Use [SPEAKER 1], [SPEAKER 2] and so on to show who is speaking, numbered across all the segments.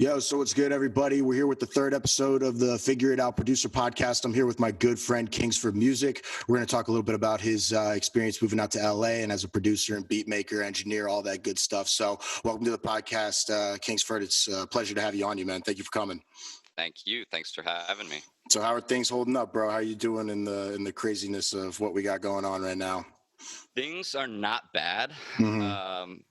[SPEAKER 1] Yo, so what's good, everybody? We're here with the third episode of the Figure It Out Producer Podcast. I'm here with my good friend Kingsford Music. We're going to talk a little bit about his experience moving out to LA and as a producer and beat maker, engineer, all that good stuff. So welcome to the podcast, Kingsford. It's a pleasure to have you on, man. Thank you for coming.
[SPEAKER 2] Thank you. Thanks for having me.
[SPEAKER 1] So how are things holding up, bro? How are you doing in the craziness of what we got going on right now?
[SPEAKER 2] Things are not bad.
[SPEAKER 1] Mm-hmm.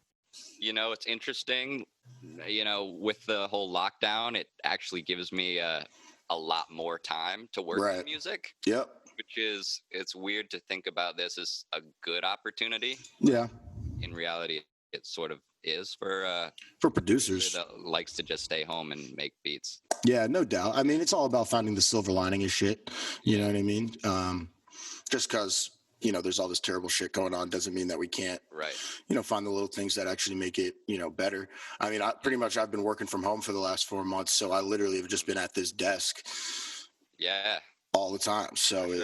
[SPEAKER 2] It's interesting. With the whole lockdown, it actually gives me a lot more time to work on music.
[SPEAKER 1] Yep.
[SPEAKER 2] It's weird to think about this as a good opportunity.
[SPEAKER 1] Yeah.
[SPEAKER 2] In reality, it sort of is for
[SPEAKER 1] producers
[SPEAKER 2] that likes to just stay home and make beats.
[SPEAKER 1] Yeah, no doubt. I mean, it's all about finding the silver lining of shit. You know what I mean? Just because, there's all this terrible shit going on doesn't mean that we can't, find the little things that actually make it, better. I mean, I've been working from home for the last 4 months, so I literally have just been at this desk.
[SPEAKER 2] Yeah.
[SPEAKER 1] All the time. So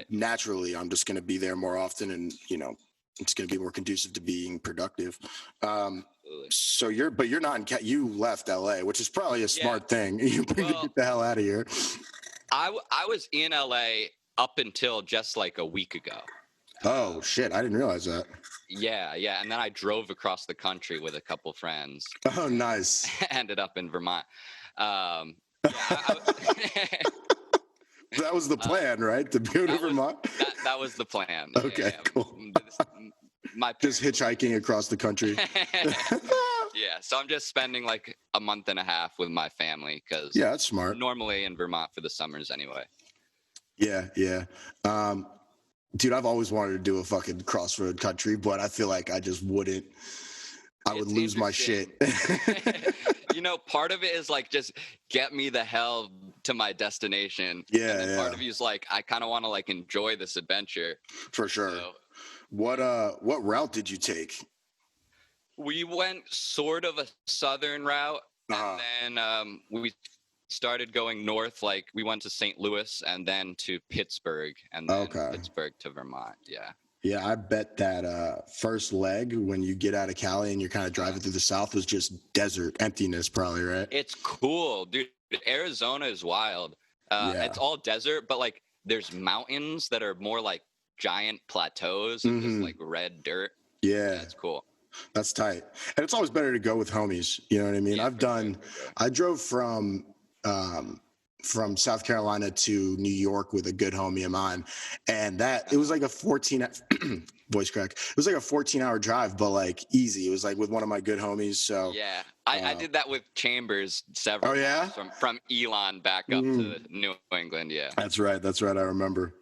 [SPEAKER 1] naturally, I'm just going to be there more often and, it's going to be more conducive to being productive. So you're not you left LA, which is probably a smart thing. You get the hell out of here.
[SPEAKER 2] I was in LA up until just like a week ago.
[SPEAKER 1] Oh shit. I didn't realize that.
[SPEAKER 2] Yeah. And then I drove across the country with a couple friends.
[SPEAKER 1] Oh, nice.
[SPEAKER 2] Ended up in Vermont.
[SPEAKER 1] That was the plan, right? To go to Vermont?
[SPEAKER 2] That was the plan.
[SPEAKER 1] Okay, cool. Just hitchhiking across the country.
[SPEAKER 2] Yeah, so I'm just spending like a month and a half with my family because
[SPEAKER 1] that's smart.
[SPEAKER 2] Normally in Vermont for the summers anyway.
[SPEAKER 1] Yeah. Dude, I've always wanted to do a fucking crossroad country, but I feel like I just wouldn't. I would lose my shit.
[SPEAKER 2] Part of it is like, just get me the hell to my destination.
[SPEAKER 1] Yeah.
[SPEAKER 2] And then part of you is like, I kind of want to like enjoy this adventure.
[SPEAKER 1] For sure. So, what route did you take?
[SPEAKER 2] We went sort of a southern route, and then we started going north. Like we went to St. Louis and then to Pittsburgh, and then Pittsburgh to Vermont. Yeah.
[SPEAKER 1] Yeah, I bet that first leg when you get out of Cali and you're kind of driving through the South was just desert emptiness, probably, right?
[SPEAKER 2] It's cool, dude. Arizona is wild. It's all desert, but like there's mountains that are more like giant plateaus and just like red dirt.
[SPEAKER 1] Yeah,
[SPEAKER 2] it's cool.
[SPEAKER 1] That's tight, and it's always better to go with homies. You know what I mean? Yeah, I drove from South Carolina to New York with a good homie of mine, and it was like a 14 voice crack. It was like a 14-hour drive, but like easy. It was like with one of my good homies. So
[SPEAKER 2] yeah, I did that with Chambers several times from Elon back up to New England. Yeah,
[SPEAKER 1] that's right. I remember.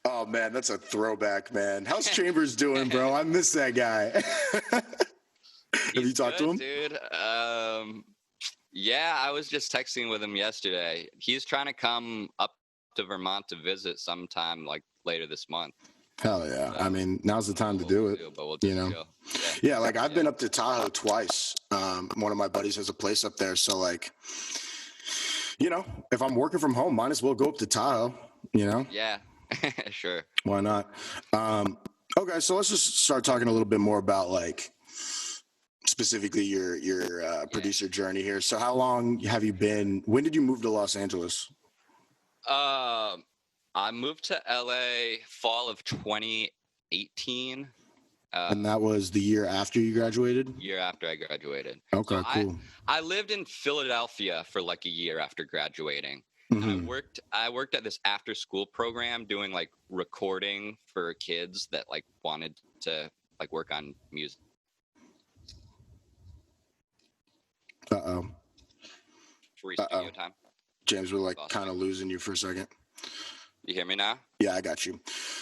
[SPEAKER 1] Oh man, that's a throwback, man. How's Chambers doing, bro? I miss that guy. Have you talked to him,
[SPEAKER 2] dude? Yeah, I was just texting with him yesterday. He's trying to come up to Vermont to visit sometime like later this month.
[SPEAKER 1] Hell yeah. I mean, now's the time to do it. Yeah, like I've been up to Tahoe twice. One of my buddies has a place up there. So like, if I'm working from home, might as well go up to Tahoe,
[SPEAKER 2] Yeah, sure.
[SPEAKER 1] Why not? Okay, so let's just start talking a little bit more about like, specifically your producer journey here. So how long have you been, when did you move to Los Angeles?
[SPEAKER 2] I moved to LA fall of 2018.
[SPEAKER 1] And that was the year after you graduated?
[SPEAKER 2] Year after I graduated.
[SPEAKER 1] Okay, cool.
[SPEAKER 2] I lived in Philadelphia for like a year after graduating.
[SPEAKER 1] Mm-hmm.
[SPEAKER 2] And I worked at this after school program doing like recording for kids that like wanted to like work on music. Free studio time.
[SPEAKER 1] James, we're like kind of losing you for a second.
[SPEAKER 2] You hear me now?
[SPEAKER 1] Yeah, I got you.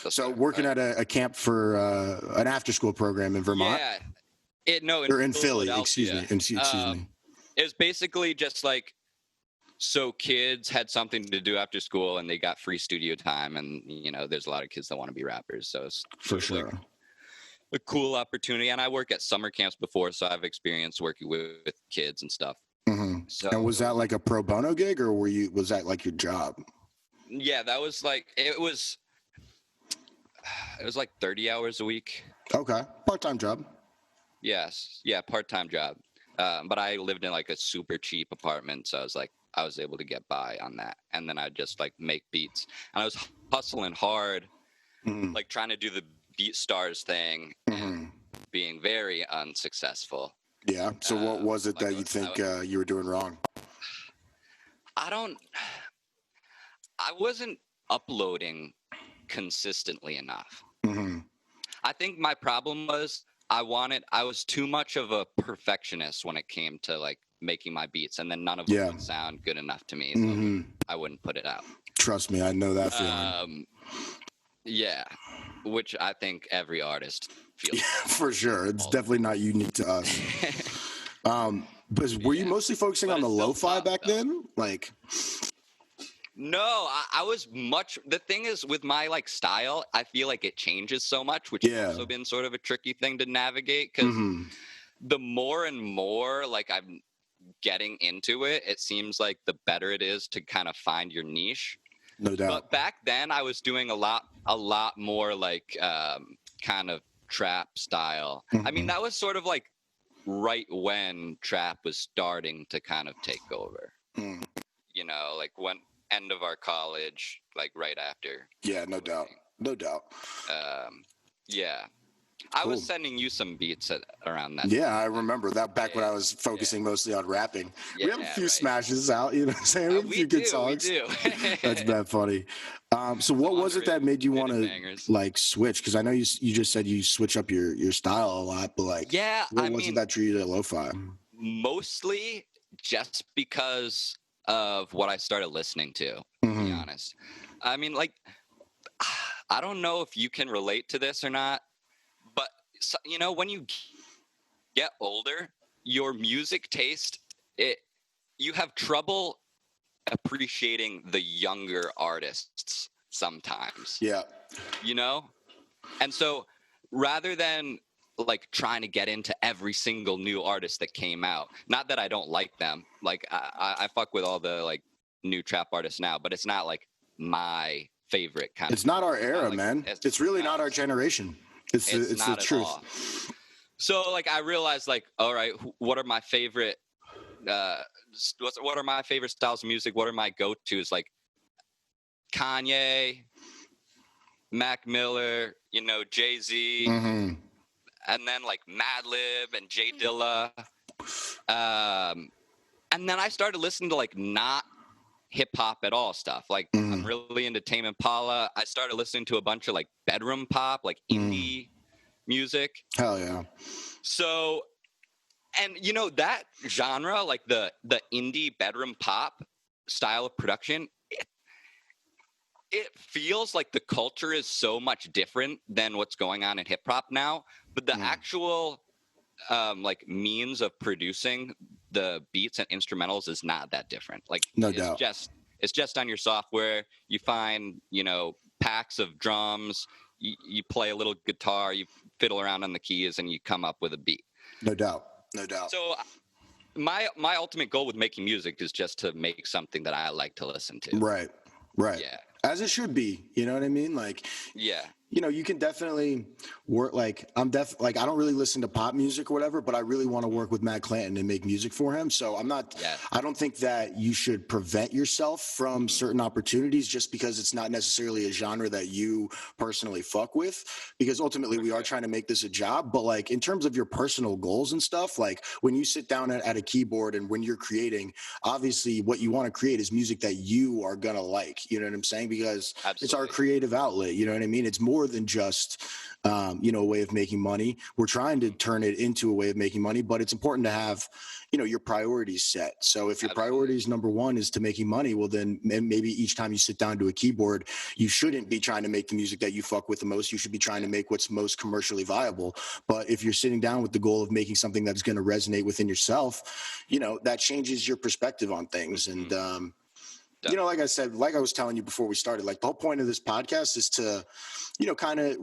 [SPEAKER 1] So working at a camp for an after-school program in Vermont?
[SPEAKER 2] Yeah.
[SPEAKER 1] Or in Philly, excuse me. Excuse me.
[SPEAKER 2] It was basically just like, so kids had something to do after school and they got free studio time. And, there's a lot of kids that want to be rappers. So it's
[SPEAKER 1] for sure.
[SPEAKER 2] Like a cool opportunity. And I work at summer camps before, so I've experienced working with kids and stuff.
[SPEAKER 1] Mm-hmm. So, and was that like a pro bono gig or was that like your job?
[SPEAKER 2] Yeah, that was like, it was like 30 hours a week.
[SPEAKER 1] Okay. Part-time job.
[SPEAKER 2] Yes. Yeah. Part-time job. But I lived in like a super cheap apartment, so I was able to get by on that. And then I'd just like make beats, and I was hustling hard, like trying to do the BeatStars thing, and being very unsuccessful.
[SPEAKER 1] Yeah. So what was it that you think you were doing wrong?
[SPEAKER 2] I wasn't uploading consistently enough. I think my problem was I was too much of a perfectionist when it came to like making my beats, and then none of them would sound good enough to me, so I wouldn't put it out.
[SPEAKER 1] Trust me, I know that feeling.
[SPEAKER 2] Yeah, which I think every artist feels.
[SPEAKER 1] Yeah, for sure. It's definitely not unique to us. But were you mostly focusing on the lo-fi back then? Like,
[SPEAKER 2] no, I was the thing is with my like style, I feel like it changes so much, which has also been sort of a tricky thing to navigate, because the more and more like I'm getting into it, it seems like the better it is to kind of find your niche.
[SPEAKER 1] No doubt.
[SPEAKER 2] But back then I was doing a lot more like kind of trap style. I mean, that was sort of like right when trap was starting to kind of take over. You know, like when end of our college, like right after.
[SPEAKER 1] Yeah, no doubt. No doubt.
[SPEAKER 2] Yeah. I was sending you some beats around that.
[SPEAKER 1] Yeah, I remember that back when I was focusing mostly on rapping. We have a few smashes out, you know what I'm saying? We have a few good songs.
[SPEAKER 2] We do.
[SPEAKER 1] That's that funny. So what was it that made you want to like switch? Because I know you just said you switch up your style a lot, but like, what was it that drew you to lo-fi?
[SPEAKER 2] Mostly just because of what I started listening to be honest. I mean, like, I don't know if you can relate to this or not, but you know, when you get older, your music taste, you have trouble appreciating the younger artists sometimes.
[SPEAKER 1] Yeah.
[SPEAKER 2] You know? And so rather than like trying to get into every single new artist that came out, not that I don't like them, like I fuck with all the like new trap artists now, but it's not like my favorite kind
[SPEAKER 1] it's not our era, like, man. It's really not our generation. It's the truth.
[SPEAKER 2] So like I realized like, all right, what are my favorite what are my favorite styles of music? What are my go-tos? Like Kanye, Mac Miller, you know, Jay-Z, and then like Madlib and Jay Dilla. And then I started listening to like not hip hop at all stuff. Like I'm really into Tame Impala. I started listening to a bunch of like bedroom pop, like indie music.
[SPEAKER 1] Hell yeah.
[SPEAKER 2] So, and you know, that genre, like the indie bedroom pop style of production, it feels like the culture is so much different than what's going on in hip hop now, but the actual like means of producing the beats and instrumentals is not that different. Like
[SPEAKER 1] no doubt.
[SPEAKER 2] It's just on your software. You find, you know, packs of drums, you play a little guitar, you fiddle around on the keys, and you come up with a beat.
[SPEAKER 1] No doubt. No doubt.
[SPEAKER 2] So my ultimate goal with making music is just to make something that I like to listen to.
[SPEAKER 1] Right. Yeah. As it should be, you know what I mean? Like,
[SPEAKER 2] yeah.
[SPEAKER 1] You know, you can definitely work. Like, I don't really listen to pop music or whatever, but I really want to work with Matt Clanton and make music for him. So I don't think that you should prevent yourself from certain opportunities just because it's not necessarily a genre that you personally fuck with, because ultimately we are trying to make this a job. But like in terms of your personal goals and stuff, like when you sit down at a keyboard and when you're creating, obviously what you want to create is music that you are going to like, you know what I'm saying? Because it's our creative outlet, you know what I mean? It's more than just you know, a way of making money. We're trying to turn it into a way of making money, but it's important to have, you know, your priorities set. So if your priorities number one is to making money, well then maybe each time you sit down to a keyboard, you shouldn't be trying to make the music that you fuck with the most. You should be trying to make what's most commercially viable. But if you're sitting down with the goal of making something that's going to resonate within yourself, you know, that changes your perspective on things. And you know, like I said, like I was telling you before we started, like the whole point of this podcast is to, you know, kind of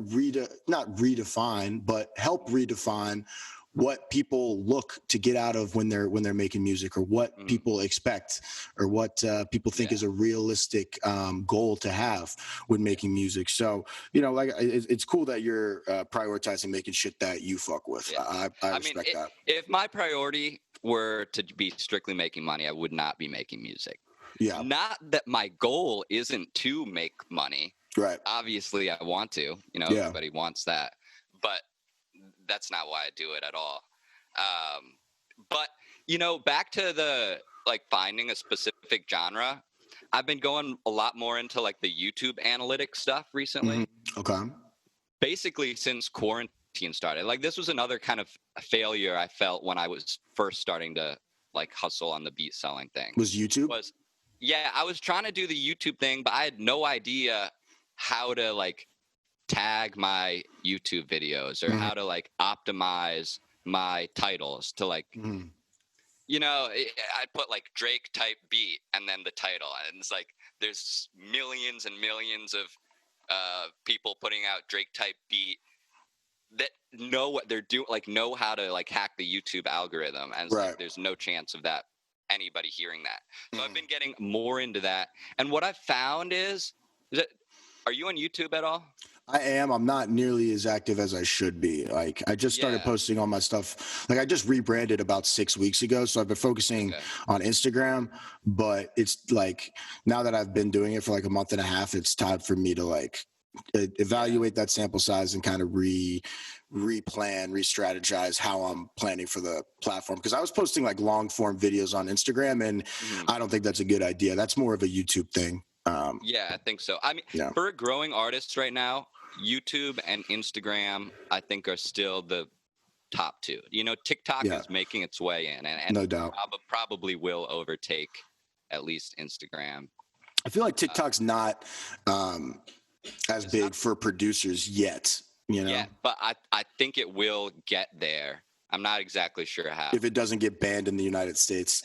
[SPEAKER 1] not redefine, but help redefine what people look to get out of when they're making music, or what people expect, or what people think is a realistic goal to have when making music. So, you know, like it's cool that you're prioritizing making shit that you fuck with. I respect that.
[SPEAKER 2] If my priority were to be strictly making money, I would not be making music.
[SPEAKER 1] Yeah.
[SPEAKER 2] Not that my goal isn't to make money.
[SPEAKER 1] Right.
[SPEAKER 2] Obviously, I want to. Everybody wants that, but that's not why I do it at all. But back to the finding a specific genre. I've been going a lot more into like the YouTube analytics stuff recently.
[SPEAKER 1] Mm-hmm. Okay.
[SPEAKER 2] Basically, since quarantine started, like this was another kind of failure I felt when I was first starting to hustle on the beat selling thing.
[SPEAKER 1] Was YouTube?
[SPEAKER 2] Yeah, I was trying to do the YouTube thing, but I had no idea how to tag my YouTube videos or how to optimize my titles to I'd put Drake type beat and then the title, and it's there's millions and millions of people putting out Drake type beat that know what they're doing, know how to hack the YouTube algorithm, and it's there's no chance of that anybody hearing that. So I've been getting more into that, and what I've found is that, are you on YouTube at all?
[SPEAKER 1] I am. I'm not nearly as active as I should be. I just started posting all my stuff. I just rebranded about 6 weeks ago, so I've been focusing on Instagram. But it's now that I've been doing it for a month and a half, it's time for me to evaluate that sample size and kind of re-strategize how I'm planning for the platform. Because I was posting long form videos on Instagram, and I don't think that's a good idea. That's more of a YouTube thing.
[SPEAKER 2] Yeah, I think so. I mean, for growing artists right now, YouTube and Instagram, I think, are still the top two. TikTok is making its way in, and
[SPEAKER 1] no doubt
[SPEAKER 2] probably will overtake at least Instagram.
[SPEAKER 1] I feel like TikTok's not as big for producers yet.
[SPEAKER 2] Yeah, but I think it will get there. I'm not exactly sure how.
[SPEAKER 1] If it doesn't get banned in the United States.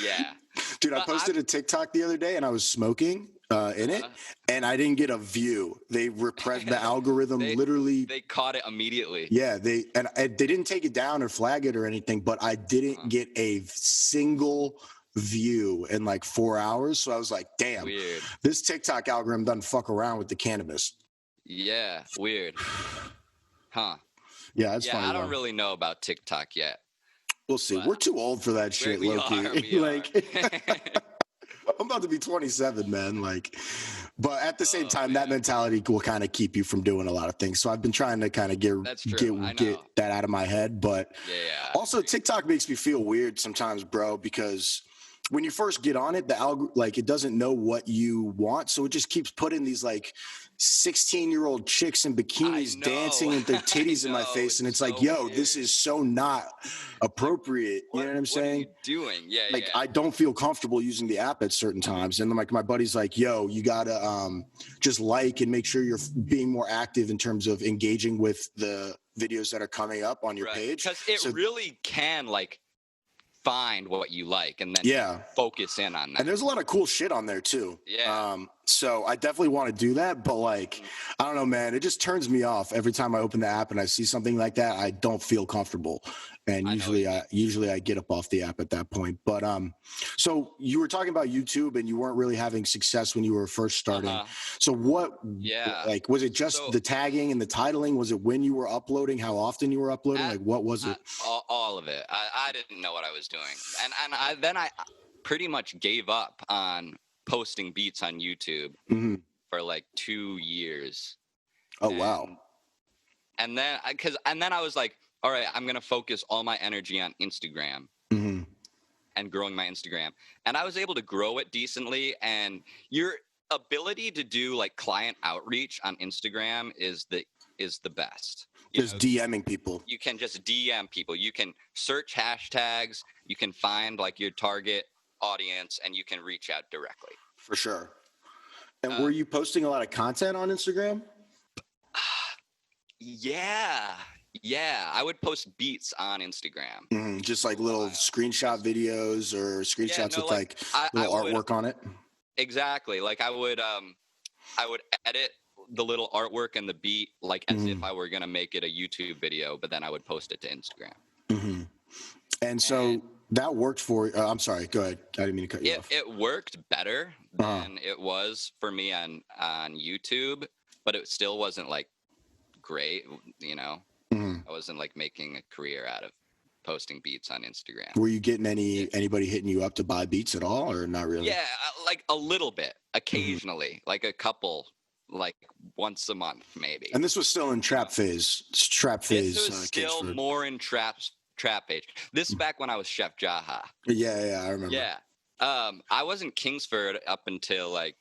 [SPEAKER 2] Yeah.
[SPEAKER 1] Dude, I posted a TikTok the other day and I was smoking in it, and I didn't get a view. They repressed the algorithm. Literally,
[SPEAKER 2] they caught it immediately.
[SPEAKER 1] Yeah, they didn't take it down or flag it or anything, but I didn't get a single view in 4 hours. So I was like, damn,
[SPEAKER 2] weird.
[SPEAKER 1] This TikTok algorithm doesn't fuck around with the cannabis.
[SPEAKER 2] Yeah, weird. Huh.
[SPEAKER 1] Yeah, that's funny.
[SPEAKER 2] I don't really know about TikTok yet.
[SPEAKER 1] We'll see. We're too old for that shit, low-key. I'm about to be 27, man. But at the same time, that mentality will kind of keep you from doing a lot of things. So I've been trying to kind of get that out of my head. But also TikTok makes me feel weird sometimes, bro, because when you first get on it, it doesn't know what you want. So it just keeps putting these 16-year-old chicks in bikinis dancing with their titties in my face. And it's so yo, weird. This is so not appropriate. You know what I'm saying?
[SPEAKER 2] What are you doing? Yeah,
[SPEAKER 1] I don't feel comfortable using the app at certain times. And then my buddy's like, yo, you gotta just and make sure you're being more active in terms of engaging with the videos that are coming up on your page.
[SPEAKER 2] Because it really can find what you like and then focus in on that.
[SPEAKER 1] And there's a lot of cool shit on there too.
[SPEAKER 2] Yeah.
[SPEAKER 1] So I definitely want to do that, but I don't know, man, it just turns me off every time I open the app and I see something like that. I don't feel comfortable. And usually I get up off the app at that point. But so you were talking about YouTube and you weren't really having success when you were first starting. So what was it just the tagging and the titling? Was it when you were uploading, how often you were uploading? What was it?
[SPEAKER 2] All of it. I didn't know what I was doing. And I pretty much gave up on posting beats on YouTube for 2 years.
[SPEAKER 1] Wow.
[SPEAKER 2] And then I was like, all right, I'm going to focus all my energy on Instagram and growing my Instagram. And I was able to grow it decently. And your ability to do client outreach on Instagram is the best.
[SPEAKER 1] Just DMing people.
[SPEAKER 2] You can just DM people. You can search hashtags. You can find your target audience and you can reach out directly.
[SPEAKER 1] For sure. And were you posting a lot of content on Instagram?
[SPEAKER 2] Yeah, I would post beats on Instagram.
[SPEAKER 1] Just little screenshot videos or screenshots with little artwork on it.
[SPEAKER 2] Exactly. I would edit the little artwork and the beat as if I were gonna make it a YouTube video, but then I would post it to Instagram.
[SPEAKER 1] And so that worked for you. I'm sorry. Go ahead. I didn't mean to cut you off.
[SPEAKER 2] It worked better than it was for me on YouTube, but it still wasn't great. I wasn't making a career out of posting beats on Instagram.
[SPEAKER 1] Were you getting anybody hitting you up to buy beats at all, or not really?
[SPEAKER 2] Yeah, like a little bit, occasionally, like a couple, like once a month maybe.
[SPEAKER 1] And this was still in trap phase.
[SPEAKER 2] This was still
[SPEAKER 1] Kingsford.
[SPEAKER 2] more in trap age. This is back when I was Chef Jaha.
[SPEAKER 1] Yeah, I remember.
[SPEAKER 2] Yeah. I was in Kingsford up until like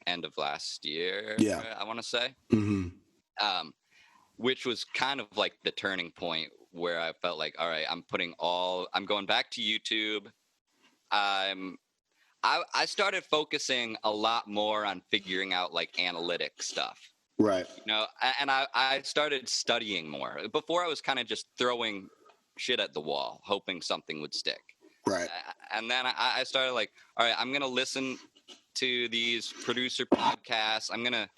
[SPEAKER 2] end of last year.
[SPEAKER 1] Yeah.
[SPEAKER 2] I want to say.
[SPEAKER 1] Mm-hmm.
[SPEAKER 2] Which was kind of like the turning point where I felt like, all right, I'm going back to YouTube. I started focusing a lot more on figuring out like analytic stuff.
[SPEAKER 1] Right.
[SPEAKER 2] You know, and I started studying more. Before I was kind of just throwing shit at the wall, hoping something would stick.
[SPEAKER 1] Right.
[SPEAKER 2] And then I started like, all right, I'm going to listen to these producer podcasts. I'm going to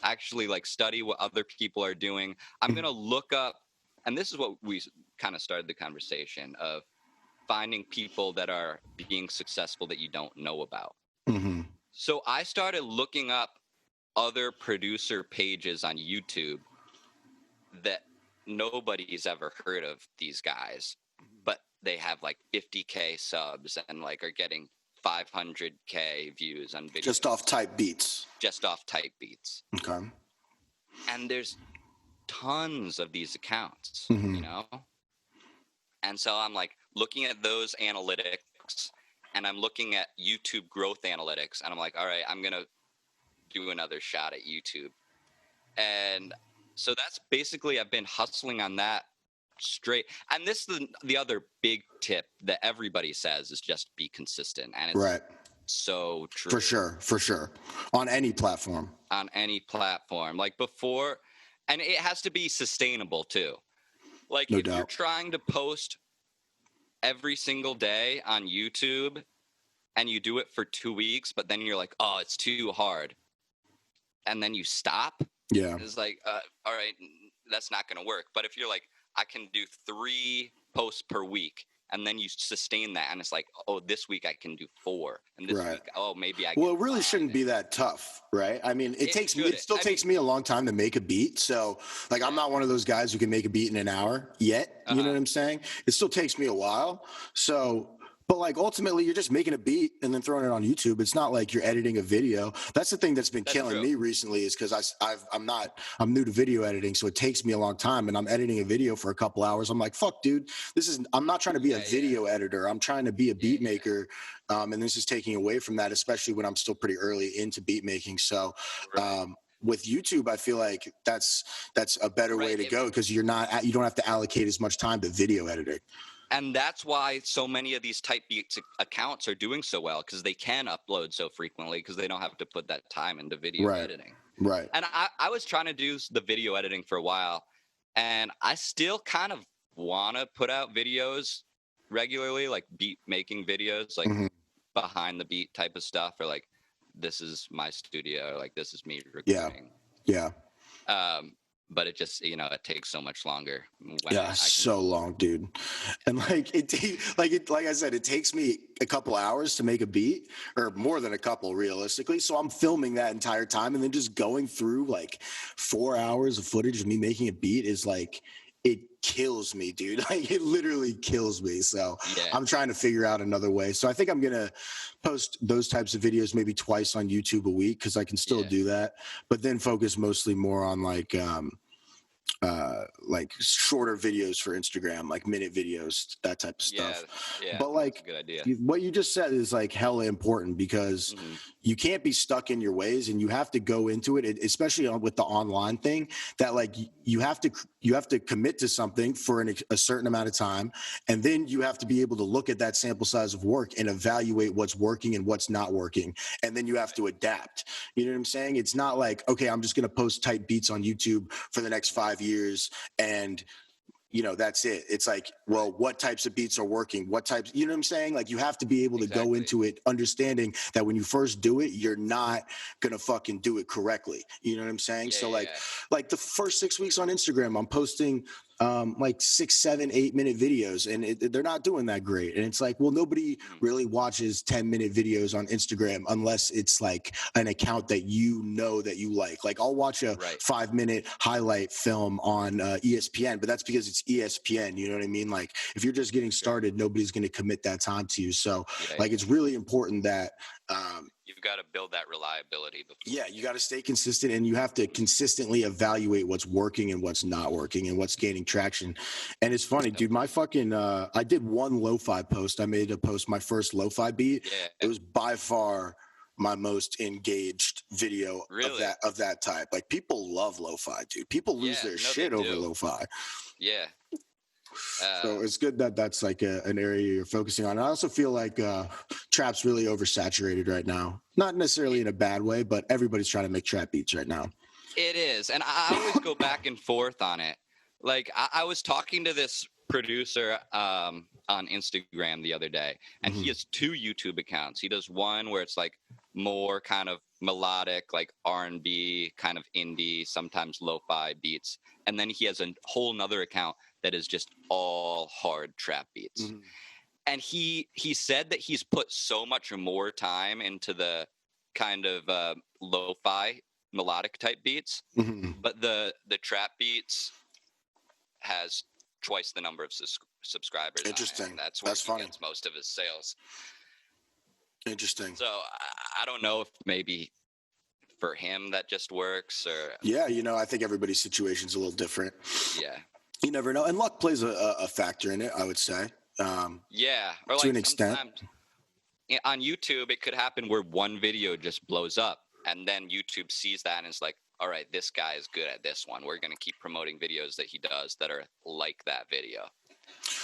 [SPEAKER 2] actually like study what other people are doing. I'm going to look up, and this is what we kind of started the conversation of finding people that are being successful that you don't know about.
[SPEAKER 1] Mm-hmm.
[SPEAKER 2] So I started looking up other producer pages on YouTube that nobody's ever heard of these guys, but they have like 50K subs and like are getting 500K views on videos.
[SPEAKER 1] Just off type beats.
[SPEAKER 2] Okay. And there's tons of these accounts,
[SPEAKER 1] mm-hmm.
[SPEAKER 2] you know? And so I'm like looking at those analytics, and I'm looking at YouTube growth analytics, and I'm like, all right, I'm going to do another shot at YouTube. And so that's basically, I've been hustling on that straight. And this is the other big tip that everybody says is just be consistent. And it's
[SPEAKER 1] right.
[SPEAKER 2] So true.
[SPEAKER 1] For sure. On any platform.
[SPEAKER 2] Like before, and it has to be sustainable too. Like
[SPEAKER 1] no
[SPEAKER 2] if
[SPEAKER 1] doubt.
[SPEAKER 2] You're trying to post every single day on YouTube and you do it for 2 weeks, but then you're like, oh, it's too hard. And then you stop.
[SPEAKER 1] Yeah.
[SPEAKER 2] It's like, all right, that's not going to work. But if you're like, I can do 3 posts per week, and then you sustain that, and it's like, oh, this week I can do 4, and this week, oh, maybe I can.
[SPEAKER 1] Well, it really shouldn't be that tough, right? I mean, it still takes me a long time to make a beat. So, like, I'm not one of those guys who can make a beat in an hour yet. You know what I'm saying? It still takes me a while. So, but like ultimately, you're just making a beat and then throwing it on YouTube. It's not like you're editing a video. That's the thing that's been killing me recently, is because I'm new to video editing, so it takes me a long time, and I'm editing a video for a couple hours. I'm like, fuck, dude, I'm not trying to be a video editor. I'm trying to be a beat maker, and this is taking away from that, especially when I'm still pretty early into beat making. So. With YouTube, I feel like that's a better way to go, because you don't have to allocate as much time to video editing.
[SPEAKER 2] And that's why so many of these type beats accounts are doing so well, because they can upload so frequently because they don't have to put that time into video editing.
[SPEAKER 1] Right.
[SPEAKER 2] And I was trying to do the video editing for a while, and I still kind of want to put out videos regularly, like beat making videos, like behind the beat type of stuff, or like, this is my studio, or like, this is me recording.
[SPEAKER 1] Yeah.
[SPEAKER 2] But it just, it takes so much longer.
[SPEAKER 1] So long, dude. And like like I said, it takes me a couple hours to make a beat, or more than a couple realistically. So I'm filming that entire time, and then just going through like 4 hours of footage of me making a beat is like, it kills me, dude. Like, it literally kills me. So I'm trying to figure out another way. So I think I'm going to post those types of videos maybe twice on YouTube a week, because I can still do that, but then focus mostly more on like shorter videos for Instagram, like minute videos, that type of stuff. But like,
[SPEAKER 2] that's a good idea.
[SPEAKER 1] What you just said is like hella important, because you can't be stuck in your ways, and you have to go into it, especially with the online thing, that like you have to commit to something for a certain amount of time, and then you have to be able to look at that sample size of work and evaluate what's working and what's not working, and then you have to adapt. You know what I'm saying? It's not like, okay, I'm just going to post type beats on YouTube for the next 5 years, and that's it. It's like, well, what types of beats are working? What types, you know what I'm saying? Like, you have to be able to go into it understanding that when you first do it, you're not going to fucking do it correctly. You know what I'm saying? So like the first 6 weeks on Instagram, I'm posting like 6, 7, 8 minute videos, and they're not doing that great. And it's like, well, nobody really watches 10-minute videos on Instagram unless it's like an account that you know that you like. Like I'll watch a 5-minute highlight film on ESPN, but that's because it's ESPN. You know what I mean? Like if you're just getting started, nobody's going to commit that time to you. So it's really important that
[SPEAKER 2] you've got to build that reliability before.
[SPEAKER 1] Yeah, you got to stay consistent, and you have to consistently evaluate what's working and what's not working and what's gaining traction. And it's funny, dude, my fucking I did one lo-fi post. I made a post, my first lo-fi beat.
[SPEAKER 2] Yeah.
[SPEAKER 1] It was by far my most engaged video of that type. Like people love lo-fi, dude. People lose their shit over lo-fi.
[SPEAKER 2] Yeah.
[SPEAKER 1] So it's good that that's like an area you're focusing on. I also feel like trap's really oversaturated right now. Not necessarily in a bad way, but everybody's trying to make trap beats right now.
[SPEAKER 2] It is. And I always go back and forth on it. Like I was talking to this producer on Instagram the other day, and he has 2 YouTube accounts. He does one where it's like more kind of melodic, like R&B, kind of indie, sometimes lo-fi beats. And then he has a whole nother account that is just all hard trap beats. And he said that he's put so much more time into the kind of lo-fi melodic type beats, but the trap beats has twice the number of subscribers.
[SPEAKER 1] Interesting.
[SPEAKER 2] That's where
[SPEAKER 1] he
[SPEAKER 2] gets most of his sales.
[SPEAKER 1] Interesting.
[SPEAKER 2] So I don't know if maybe for him that just works, or
[SPEAKER 1] I think everybody's situation's a little different.
[SPEAKER 2] Yeah.
[SPEAKER 1] You never know. And luck plays a factor in it, I would say.
[SPEAKER 2] Or
[SPEAKER 1] to an extent.
[SPEAKER 2] On YouTube, it could happen where one video just blows up, and then YouTube sees that and is like, all right, this guy is good at this one. We're going to keep promoting videos that he does that are like that video.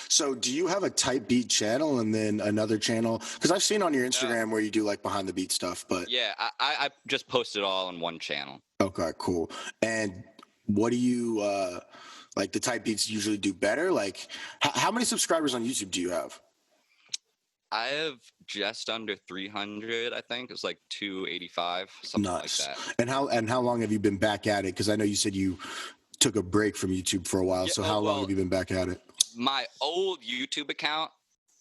[SPEAKER 1] So do you have a type beat channel and then another channel? Because I've seen on your Instagram where you do like behind the beat stuff, but
[SPEAKER 2] yeah, I just post it all on one channel.
[SPEAKER 1] Okay, cool. And what do you like the type beats usually do better? Like how many subscribers on YouTube do you have?
[SPEAKER 2] I have just under 300, I think. It's like 285, something like that.
[SPEAKER 1] And how long have you been back at it? Because I know you said you took a break from YouTube for a while. So how long have you been back at it?
[SPEAKER 2] My old YouTube account,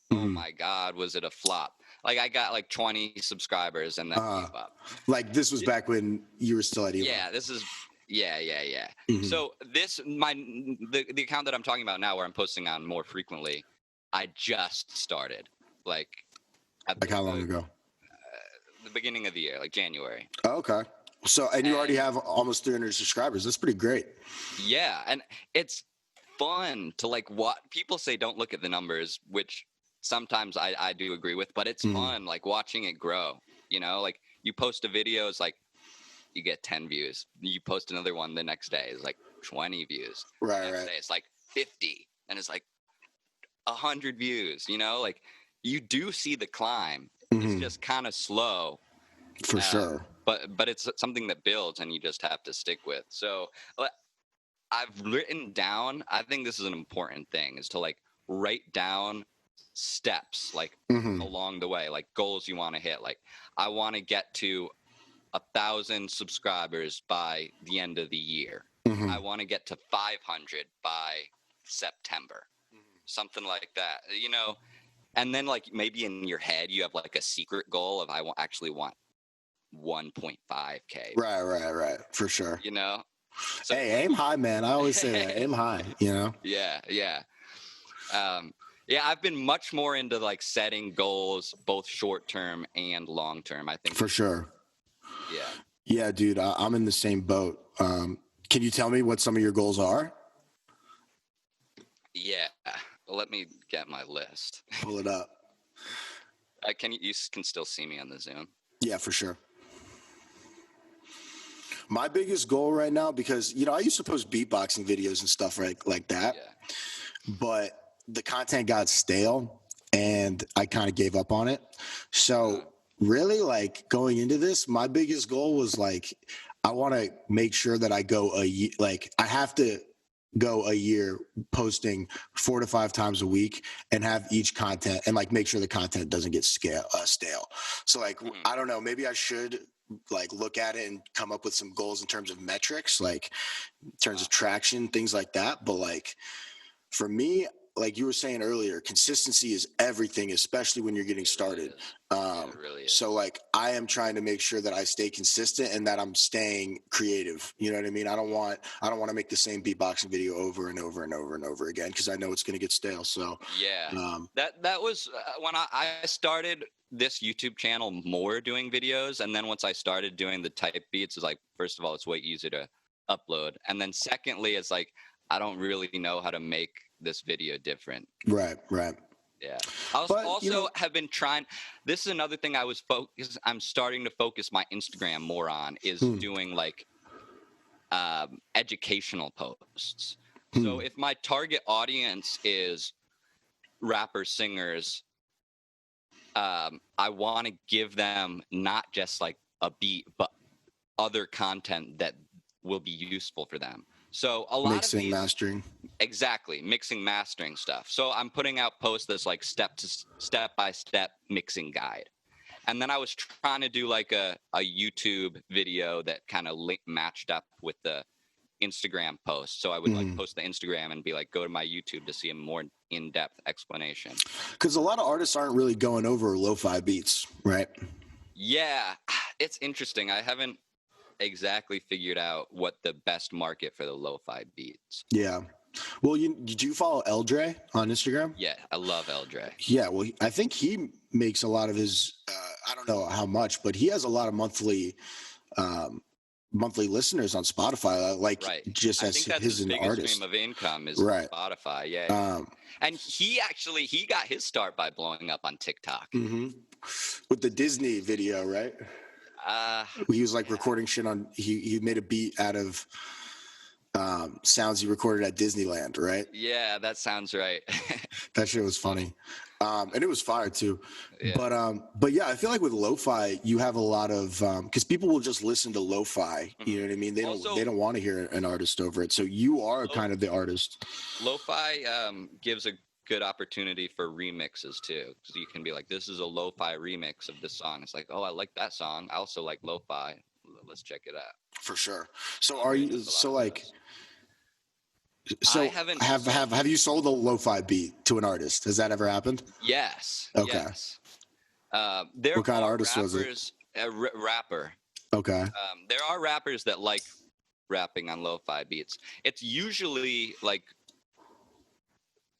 [SPEAKER 2] oh my God, was it a flop? Like I got like 20 subscribers and then gave up.
[SPEAKER 1] Like this was back when you were still at Elon.
[SPEAKER 2] Yeah, this is So the account that I'm talking about now, where I'm posting on more frequently, I just started. Like
[SPEAKER 1] how long ago?
[SPEAKER 2] The beginning of the year, like January.
[SPEAKER 1] Oh, okay. So, and you already have almost 300 subscribers. That's pretty great.
[SPEAKER 2] Yeah, and it's fun to like what people say. Don't look at the numbers, which sometimes I do agree with, but it's fun like watching it grow. You know, like you post a video, it's like you get 10 views. You post another one the next day, it's like 20 views.
[SPEAKER 1] Right,
[SPEAKER 2] the next day, it's like 50, and it's like 100 views. You know, like you do see the climb. It's just kind of slow.
[SPEAKER 1] For sure.
[SPEAKER 2] But it's something that builds, and you just have to stick with. So I've written down, I think this is an important thing, is to like write down steps like along the way, like goals you want to hit. Like I want to get to 1,000 subscribers by the end of the year. I want to get to 500 by September, something like that, you know. And then like maybe in your head you have like a secret goal of I actually want 1.5K.
[SPEAKER 1] Right. For sure.
[SPEAKER 2] You know? So,
[SPEAKER 1] hey, aim high, man. I always say that. Aim high, you know?
[SPEAKER 2] Yeah. I've been much more into like setting goals, both short term and long term, I think.
[SPEAKER 1] For sure.
[SPEAKER 2] Yeah.
[SPEAKER 1] Yeah, dude, I'm in the same boat. Can you tell me what some of your goals are?
[SPEAKER 2] Yeah. Well, let me get my list.
[SPEAKER 1] Pull it up.
[SPEAKER 2] You can still see me on the Zoom?
[SPEAKER 1] Yeah, for sure. My biggest goal right now, because, you know, I used to post beatboxing videos and stuff like that, but the content got stale and I kind of gave up on it. So really, like, going into this, my biggest goal was like, I want to make sure that I go I have to go a year posting 4 to 5 times a week and have each content and like make sure the content doesn't get stale. So like, I don't know, maybe I should like look at it and come up with some goals in terms of metrics, like in terms of traction, things like that. But like for me, like you were saying earlier, consistency is everything, especially when you're getting started.
[SPEAKER 2] It really is.
[SPEAKER 1] So like I am trying to make sure that I stay consistent and that I'm staying creative. You know what I mean? I don't want to make the same beatboxing video over and over and over and over again because I know it's going to get stale. So
[SPEAKER 2] yeah, that was when I started this YouTube channel more doing videos, and then once I started doing the type beats, it's like, first of all, it's way easier to upload, and then secondly, it's like I don't really know how to make this video different.
[SPEAKER 1] Right.
[SPEAKER 2] Yeah. Have been trying. This is another thing I'm starting to focus my Instagram more on is doing like educational posts. So if my target audience is rappers, singers, I want to give them not just like a beat, but other content that will be useful for them. So a lot of these,
[SPEAKER 1] mastering.
[SPEAKER 2] Exactly, mixing, mastering stuff. So I'm putting out posts that's like step by step mixing guide. And then I was trying to do like a YouTube video that kind of matched up with the Instagram post. So I would like post the Instagram and be like, go to my YouTube to see a more in-depth explanation.
[SPEAKER 1] Because a lot of artists aren't really going over lo-fi beats, right?
[SPEAKER 2] Yeah, it's interesting. I haven't exactly figured out what the best market for the lo-fi beats.
[SPEAKER 1] Yeah. Well, did you follow Eldre on Instagram?
[SPEAKER 2] Yeah, I love Eldre.
[SPEAKER 1] Yeah, well, I think he makes a lot of his, I don't know how much, but he has a lot of monthly listeners on Spotify. Like, just as his biggest artist.
[SPEAKER 2] Stream of income is Spotify. Yeah. And he got his start by blowing up on TikTok.
[SPEAKER 1] With the Disney video, right? He was like recording shit on. He made a beat out of sounds he recorded at Disneyland, right?
[SPEAKER 2] Yeah, that sounds right.
[SPEAKER 1] That shit was funny, and it was fire too. Yeah. But yeah, I feel like with lo-fi, you have a lot of because people will just listen to lo-fi. You know what I mean? They don't want to hear an artist over it. So you are kind of the artist.
[SPEAKER 2] Lo-fi gives a good opportunity for remixes too, because you can be like, this is a lo-fi remix of this song. It's like, oh, I like that song. I also like lo-fi. Let's check it out.
[SPEAKER 1] For sure. So are you like? So have you sold a lo-fi beat to an artist? Has that ever happened?
[SPEAKER 2] Yes.
[SPEAKER 1] Okay.
[SPEAKER 2] Yes.
[SPEAKER 1] What kind of artist was it?
[SPEAKER 2] A rapper.
[SPEAKER 1] Okay.
[SPEAKER 2] There are rappers that like rapping on lo-fi beats. It's usually like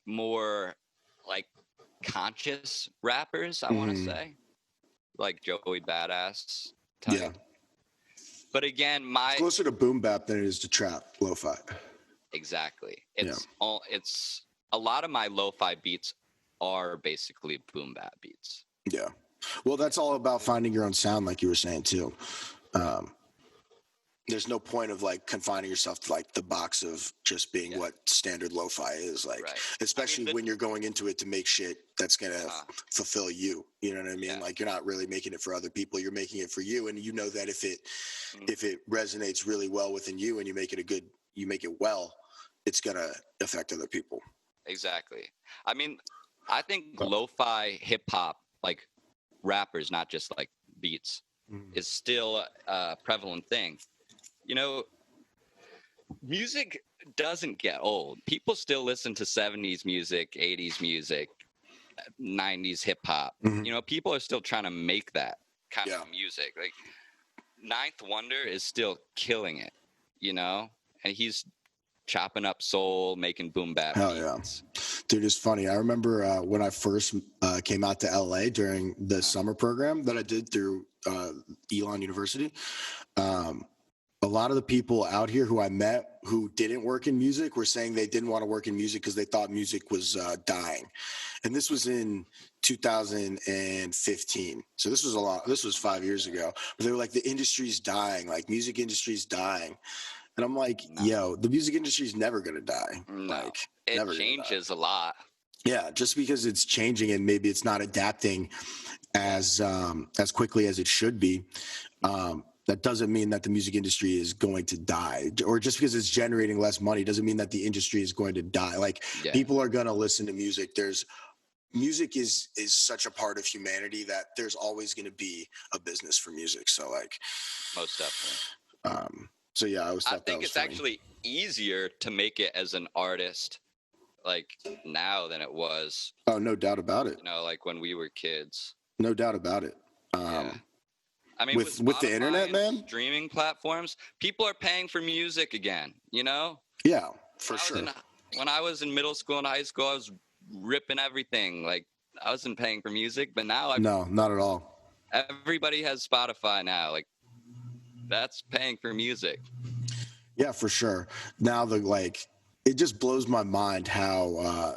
[SPEAKER 2] more like conscious rappers, I want to say, like Joey Badass type. Yeah. But again, it's
[SPEAKER 1] closer to boom bap than it is to trap lo-fi.
[SPEAKER 2] Exactly. It's a lot of my lo-fi beats are basically boom bap beats.
[SPEAKER 1] Yeah. Well, that's all about finding your own sound, like you were saying too. There's no point of like confining yourself to like the box of just being what standard lo-fi is, like, especially when you're going into it to make shit that's gonna fulfill you. You know what I mean? Yeah. Like you're not really making it for other people. You're making it for you, and you know that if it resonates really well within you, and you make it well, it's gonna affect other people.
[SPEAKER 2] Exactly. I mean, I think lo-fi hip hop, like rappers, not just like beats, is still a prevalent thing. You know, music doesn't get old. People still listen to 70s music, 80s music, 90s hip hop. You know, people are still trying to make that kind of music. Like Ninth Wonder is still killing it, you know, and he's chopping up soul, making boom bap beats.
[SPEAKER 1] Yeah. Dude, it's funny. I remember when I first came out to LA during the summer program that I did through Elon University. A lot of the people out here who I met who didn't work in music were saying they didn't want to work in music because they thought music was dying. And this was in 2015. So this was 5 years ago. But they were like, the industry's dying, like music industry's dying. And I'm like, yo, the music industry is never going to die.
[SPEAKER 2] No,
[SPEAKER 1] like,
[SPEAKER 2] it changes a lot.
[SPEAKER 1] Yeah, just because it's changing and maybe it's not adapting as quickly as it should be, that doesn't mean that the music industry is going to die. Or just because it's generating less money doesn't mean that the industry is going to die. Like, people are going to listen to music. There's music is such a part of humanity that there's always going to be a business for music. So like,
[SPEAKER 2] most definitely.
[SPEAKER 1] So yeah, I always thought
[SPEAKER 2] think it's
[SPEAKER 1] funny.
[SPEAKER 2] actually easier to make it as an artist like now than it was.
[SPEAKER 1] Oh, no doubt about it.
[SPEAKER 2] You know, like when we were kids.
[SPEAKER 1] No doubt about it.
[SPEAKER 2] Yeah. I mean,
[SPEAKER 1] with the internet, man,
[SPEAKER 2] streaming platforms, people are paying for music again, you know?
[SPEAKER 1] Yeah, for sure.
[SPEAKER 2] When I was in middle school and high school, I was ripping everything. Like, I wasn't paying for music, but now
[SPEAKER 1] no, not at all.
[SPEAKER 2] Everybody has Spotify now. Like, that's paying for music.
[SPEAKER 1] Yeah, for sure. Now it just blows my mind how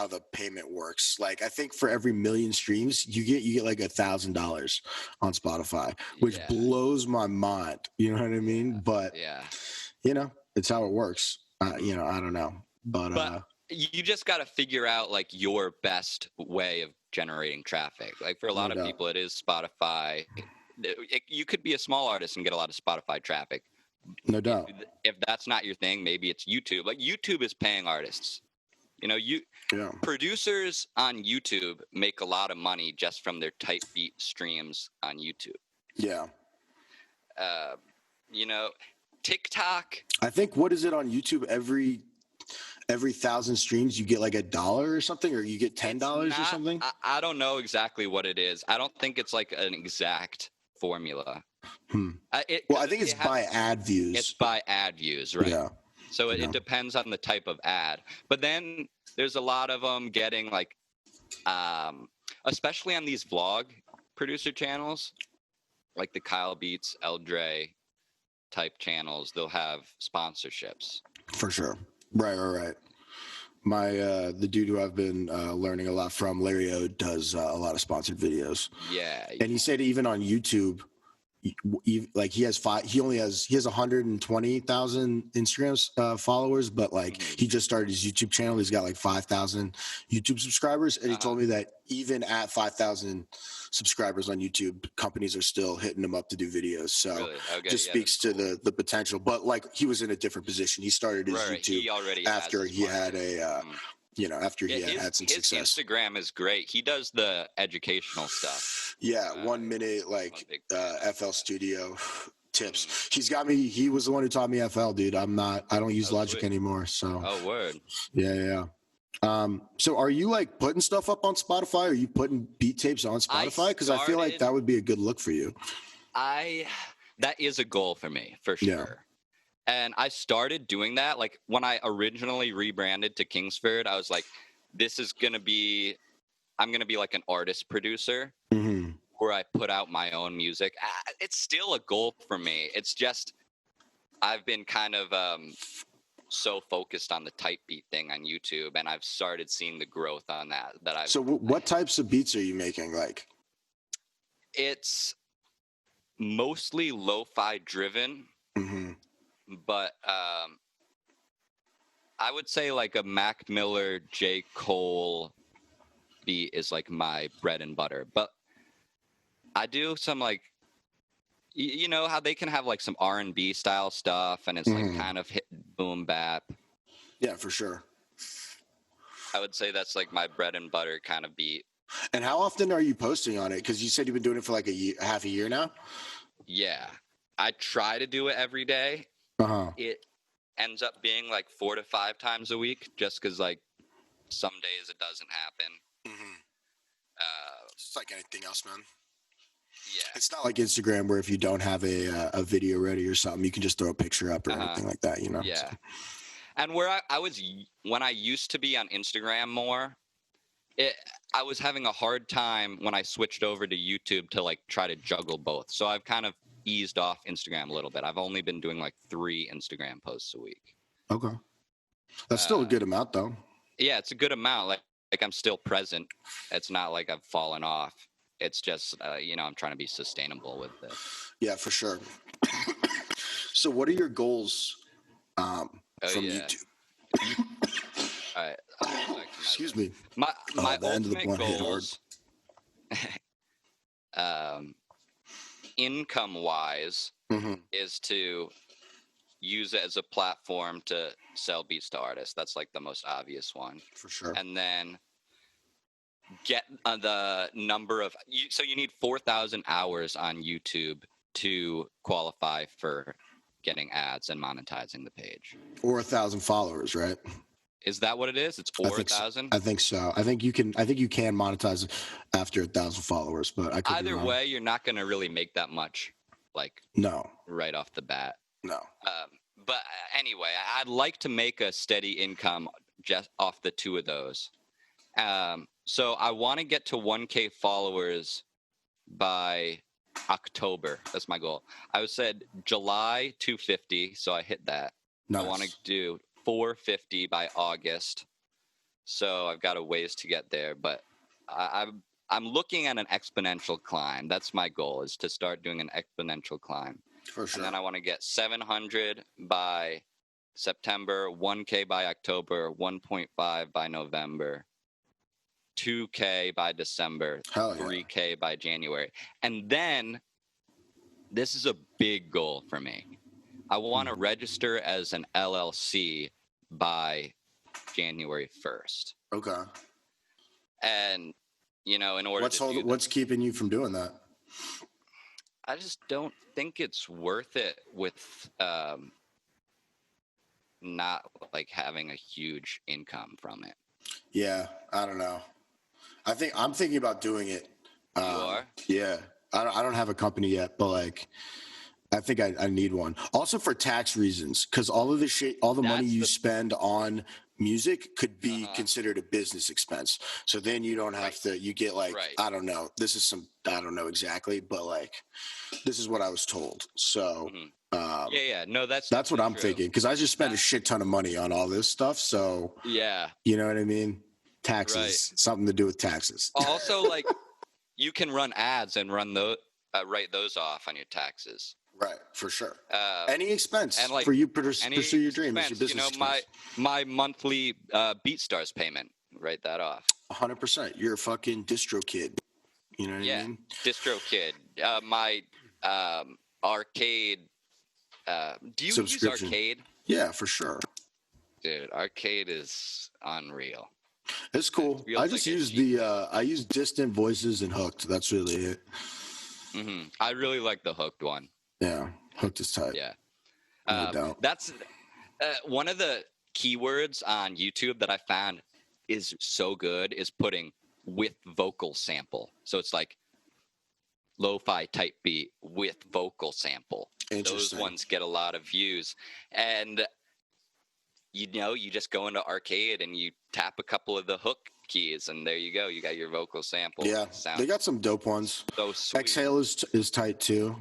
[SPEAKER 1] the payment works. Like, I think for every million streams, you get like $1,000 on Spotify, which blows my mind. You know what I mean? But you know, it's how it works. You know, I don't know, but
[SPEAKER 2] you just got to figure out like your best way of generating traffic. Like for a lot of people, it is Spotify. You could be a small artist and get a lot of Spotify traffic.
[SPEAKER 1] No doubt.
[SPEAKER 2] If that's not your thing, maybe it's YouTube. Like YouTube is paying artists. You know, producers on YouTube make a lot of money just from their type beat streams on YouTube.
[SPEAKER 1] Yeah.
[SPEAKER 2] You know, TikTok.
[SPEAKER 1] I think, what is it on YouTube? Every 1,000 streams, you get like $1 or something, or you get $10 or something.
[SPEAKER 2] I don't know exactly what it is. I don't think it's like an exact formula.
[SPEAKER 1] I think it's by ad views.
[SPEAKER 2] It's by ad views, right?
[SPEAKER 1] Yeah.
[SPEAKER 2] So it depends on the type of ad. But then there's a lot of them getting like, especially on these vlog producer channels, like the Kyle Beats, El Dre type channels, they'll have sponsorships.
[SPEAKER 1] For sure. Right. My the dude who I've been learning a lot from, Larry O, does a lot of sponsored videos.
[SPEAKER 2] Yeah.
[SPEAKER 1] And he said even on YouTube, like he has 120,000 Instagram followers, but like he just started his YouTube channel. He's got like 5,000 YouTube subscribers, and he told me that even at 5,000 subscribers on YouTube, companies are still hitting him up to do videos. So really? Just speaks to the potential. But like, he was in a different position. He started his YouTube after he had a you know, after he had some success.
[SPEAKER 2] His Instagram is great. He does the educational stuff.
[SPEAKER 1] Yeah, 1 minute like FL Studio tips. He was the one who taught me FL, dude. I don't use Logic anymore. So
[SPEAKER 2] word.
[SPEAKER 1] Yeah. So are you like putting stuff up on Spotify? Are you putting beat tapes on Spotify? Because I feel like that would be a good look for you.
[SPEAKER 2] That is a goal for me, for sure. Yeah. And I started doing that. Like when I originally rebranded to Kingsford, I was like, I'm going to be like an artist producer where I put out my own music. It's still a goal for me. It's just, I've been kind of so focused on the type beat thing on YouTube, and I've started seeing the growth on that. So
[SPEAKER 1] what types of beats are you making? Like,
[SPEAKER 2] it's mostly lo-fi driven. But I would say like a Mac Miller, J. Cole beat is like my bread and butter. But I do some like, you know how they can have like some R&B style stuff, and it's like kind of hit boom bap.
[SPEAKER 1] Yeah, for sure.
[SPEAKER 2] I would say that's like my bread and butter kind of beat.
[SPEAKER 1] And how often are you posting on it? Because you said you've been doing it for like half a year now. Yeah,
[SPEAKER 2] I try to do it every day. It ends up being like 4 to 5 times a week, just because like some days it doesn't happen.
[SPEAKER 1] It's like anything else, man.
[SPEAKER 2] Yeah,
[SPEAKER 1] it's not like Instagram where if you don't have a video ready or something, you can just throw a picture up or anything like that, you know.
[SPEAKER 2] Yeah. So. And where I was when I used to be on Instagram more, I was having a hard time when I switched over to YouTube to like try to juggle both. So I've kind of eased off Instagram a little bit. I've only been doing like 3 Instagram posts a week.
[SPEAKER 1] Okay. That's still a good amount though.
[SPEAKER 2] Yeah, it's a good amount. Like I'm still present. It's not like I've fallen off. It's just, you know, I'm trying to be sustainable with this.
[SPEAKER 1] Yeah, for sure. So what are your goals from YouTube?
[SPEAKER 2] All right.
[SPEAKER 1] Excuse me.
[SPEAKER 2] My ultimate goals, income-wise, is to use it as a platform to sell beats to artists. That's like the most obvious one.
[SPEAKER 1] For sure.
[SPEAKER 2] And then get the number of so you need 4,000 hours on YouTube to qualify for getting ads and monetizing the page,
[SPEAKER 1] or 1,000 followers, right?
[SPEAKER 2] Is that what it is? It's 4,000.
[SPEAKER 1] I think so. I think you can monetize after 1,000 followers, but I could
[SPEAKER 2] Either
[SPEAKER 1] be wrong.
[SPEAKER 2] way, you're not going to really make that much, like
[SPEAKER 1] no,
[SPEAKER 2] right off the bat.
[SPEAKER 1] No.
[SPEAKER 2] But anyway, I'd like to make a steady income just off the two of those. So I want to get to 1K followers by October. That's my goal. I said July 250, so I hit that. Nice. I want to do 450 by August. So I've got a ways to get there, but I'm looking at an exponential climb. That's my goal, is to start doing an exponential climb.
[SPEAKER 1] For sure.
[SPEAKER 2] And then I want to get 700 by September, 1K by October, 1.5 by November, 2K by December, 3K by January. And then this is a big goal for me. I want to register as an LLC by January 1st.
[SPEAKER 1] Okay.
[SPEAKER 2] And, you know, in order
[SPEAKER 1] what's keeping you from doing that?
[SPEAKER 2] I just don't think it's worth it with not like having a huge income from it.
[SPEAKER 1] Yeah, I don't know. I'm thinking about doing it.
[SPEAKER 2] You are?
[SPEAKER 1] Yeah. I don't have a company yet, but like I think I need one. Also for tax reasons, because all of the money you spend on music could be considered a business expense. So then you don't have to, you get like, I don't know, I don't know exactly, but like, this is what I was told. So,
[SPEAKER 2] no, that's
[SPEAKER 1] what I'm thinking. Cause I just spent a shit ton of money on all this stuff. So
[SPEAKER 2] yeah,
[SPEAKER 1] you know what I mean? Taxes, something to do with taxes.
[SPEAKER 2] Also, like you can run ads and run those, write those off on your taxes.
[SPEAKER 1] Right, for sure. Any expense and like, for you pursue your dream is your business expense.
[SPEAKER 2] My monthly BeatStars payment, write that off.
[SPEAKER 1] 100%. You're a fucking distro kid. You know what I mean?
[SPEAKER 2] Distro kid. My arcade. Do you use arcade?
[SPEAKER 1] Yeah, for sure.
[SPEAKER 2] Dude, arcade is unreal.
[SPEAKER 1] It's cool. I just use I use Distant Voices and Hooked. That's really it.
[SPEAKER 2] Mm-hmm. I really like the Hooked one.
[SPEAKER 1] Yeah, Hooked is tight.
[SPEAKER 2] Yeah. That's one of the keywords on YouTube that I found is so good is putting with vocal sample. So it's like lo-fi type beat with vocal sample. Those ones get a lot of views. And you know, you just go into arcade and you tap a couple of the hook keys and there you go. You got your vocal sample.
[SPEAKER 1] Yeah, they got some dope ones.
[SPEAKER 2] So sweet.
[SPEAKER 1] Exhale is tight too.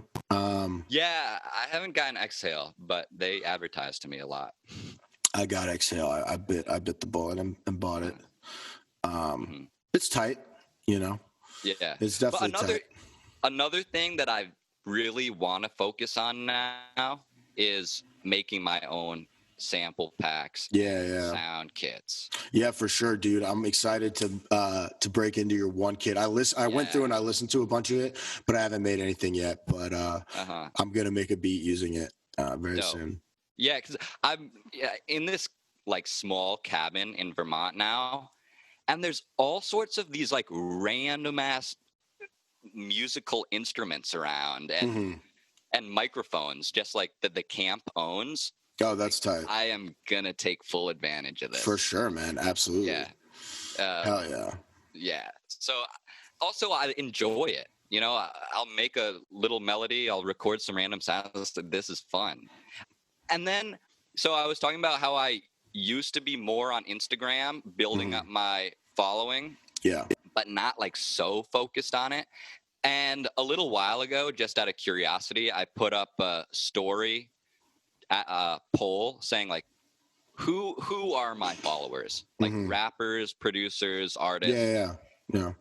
[SPEAKER 2] Yeah, I haven't gotten Exhale, but they advertise to me a lot.
[SPEAKER 1] I got Exhale. I bit the bullet and bought it. It's tight, you know.
[SPEAKER 2] Yeah,
[SPEAKER 1] it's definitely tight.
[SPEAKER 2] Another thing that I really want to focus on now is making my own sample packs. Sound kits.
[SPEAKER 1] Yeah, for sure, dude. I'm excited to break into your one kit. I went through and I listened to a bunch of it, but I haven't made anything yet. But I'm gonna make a beat using it very soon.
[SPEAKER 2] Yeah, because I'm in this like small cabin in Vermont now, and there's all sorts of these like random ass musical instruments around and microphones, just like that the camp owns.
[SPEAKER 1] Oh, that's tight.
[SPEAKER 2] I am gonna take full advantage of this.
[SPEAKER 1] For sure, man. Absolutely.
[SPEAKER 2] Yeah.
[SPEAKER 1] Hell yeah.
[SPEAKER 2] Yeah. So also I enjoy it. You know, I'll make a little melody. I'll record some random sounds. This is fun. And then, so I was talking about how I used to be more on Instagram, building up my following.
[SPEAKER 1] Yeah.
[SPEAKER 2] But not like so focused on it. And a little while ago, just out of curiosity, I put up a story, a poll saying like, who are my followers? Like rappers, producers, artists.
[SPEAKER 1] Yeah.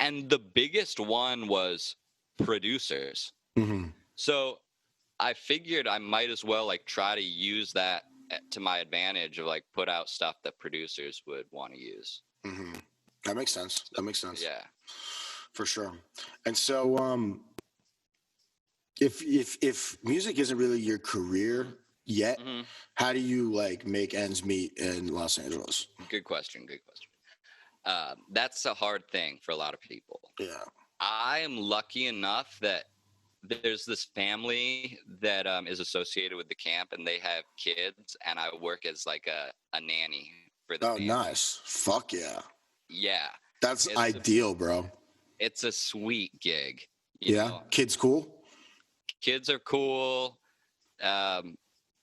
[SPEAKER 2] And the biggest one was producers. So I figured I might as well like try to use that to my advantage of like put out stuff that producers would want to use.
[SPEAKER 1] That makes sense.
[SPEAKER 2] Yeah,
[SPEAKER 1] for sure. And so, if music isn't really your career yet, how do you like make ends meet in Los Angeles?
[SPEAKER 2] Good question. That's a hard thing for a lot of people.
[SPEAKER 1] Yeah.
[SPEAKER 2] I am lucky enough that there's this family that is associated with the camp, and they have kids, and I work as like a nanny for the family.
[SPEAKER 1] Nice. Fuck yeah.
[SPEAKER 2] Yeah.
[SPEAKER 1] That's ideal, bro.
[SPEAKER 2] It's a sweet gig.
[SPEAKER 1] You know? Kids cool?
[SPEAKER 2] Kids are cool.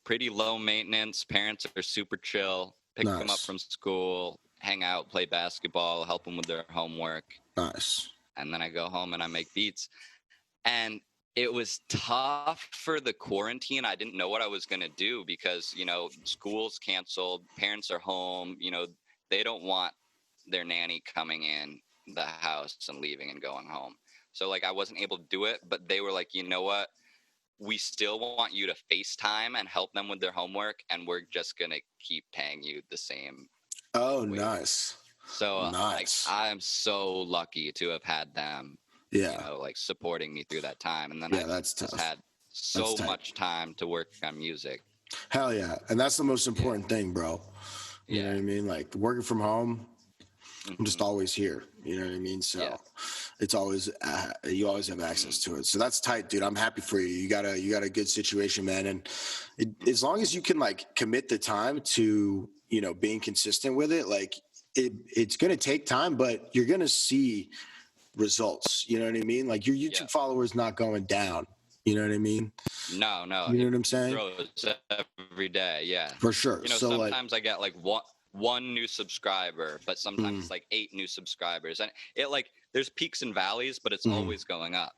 [SPEAKER 2] Pretty low maintenance. Parents are super chill. Pick them up from school, hang out, play basketball, help them with their homework.
[SPEAKER 1] Nice.
[SPEAKER 2] And then I go home and I make beats. And it was tough for the quarantine. I didn't know what I was going to do because, school's canceled. Parents are home. They don't want their nanny coming in the house and leaving and going home. So, I wasn't able to do it. But they were like, you know what? We still want you to FaceTime and help them with their homework. And we're just going to keep paying you the same.
[SPEAKER 1] Oh, nice.
[SPEAKER 2] So, I'm so lucky to have had them. Supporting me through that time. And then I just had so much time to work on music.
[SPEAKER 1] Hell yeah. And that's the most important thing, bro. You know what I mean? Like working from home, I'm just always here. You know what I mean? So it's always, you always have access to it. So that's tight, dude. I'm happy for you. You got a good situation, man. And as long as you can commit the time to, being consistent with it, it's going to take time, but you're going to see results. You know what I mean? Like your YouTube followers not going down. You know what I mean?
[SPEAKER 2] No.
[SPEAKER 1] You know what I'm saying?
[SPEAKER 2] Grows every day. Yeah.
[SPEAKER 1] For sure. So
[SPEAKER 2] sometimes I get one new subscriber, but sometimes it's 8 new subscribers. And it there's peaks and valleys, but it's always going up.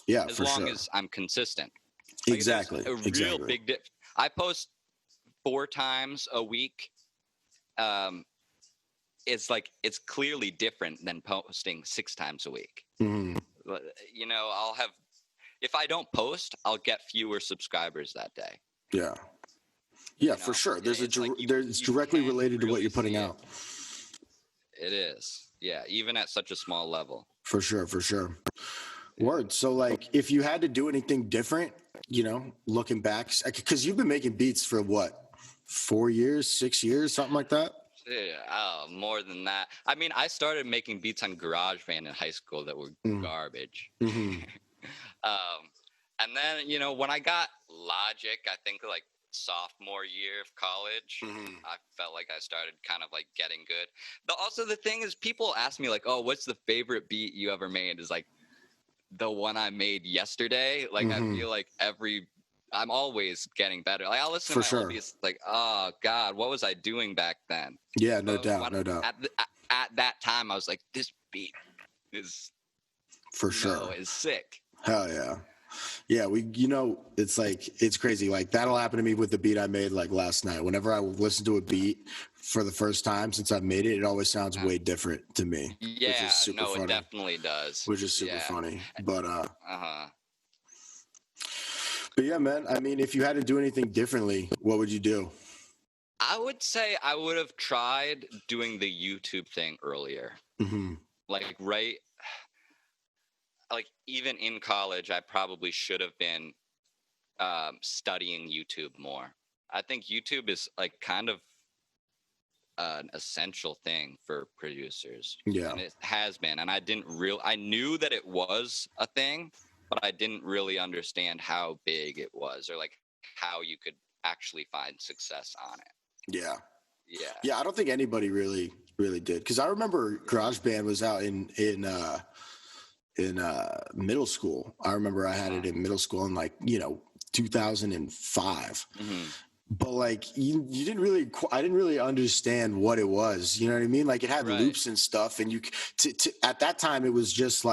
[SPEAKER 1] Yeah.
[SPEAKER 2] As long as I'm consistent.
[SPEAKER 1] Exactly.
[SPEAKER 2] Real big dip. I post 4 times a week. It's clearly different than posting 6 times a week. I'll have, if I don't post, I'll get fewer subscribers that day.
[SPEAKER 1] Yeah, for sure. It's directly related to what you're putting out.
[SPEAKER 2] It is. Yeah. Even at such a small level.
[SPEAKER 1] For sure. Word. So if you had to do anything different, looking back, because you've been making beats for what, 4 years, 6 years, something like that?
[SPEAKER 2] Yeah, more than that. I mean, I started making beats on GarageBand in high school that were garbage. And then, when I got Logic, I think sophomore year of college, I felt like I started kind of getting good. But also the thing is, people ask me oh, what's the favorite beat you ever made? Is the one I made yesterday. I feel like I'm always getting better. I'll listen to my old beats, oh God, what was I doing back then?
[SPEAKER 1] Yeah, no doubt.
[SPEAKER 2] At that time, I was like, this beat is
[SPEAKER 1] for sure
[SPEAKER 2] is sick.
[SPEAKER 1] Hell yeah. Yeah, it's crazy. That'll happen to me with the beat I made last night. Whenever I listen to a beat for the first time since I've made it, it always sounds way different to me.
[SPEAKER 2] Yeah, which is super funny. It definitely does.
[SPEAKER 1] Which is super funny. But But yeah, man, I mean, if you had to do anything differently, what would you do?
[SPEAKER 2] I would say I would have tried doing the YouTube thing earlier. Even in college, I probably should have been studying YouTube more. I think YouTube is kind of an essential thing for producers.
[SPEAKER 1] Yeah.
[SPEAKER 2] And it has been. And I knew that it was a thing, but I didn't really understand how big it was or how you could actually find success on it. Yeah. I
[SPEAKER 1] don't think anybody really did, because I remember GarageBand was out in middle school. I remember I had it in middle school in 2005. But you didn't really, I didn't really understand what it was. You know what I mean? It had loops and stuff, and at that time it was just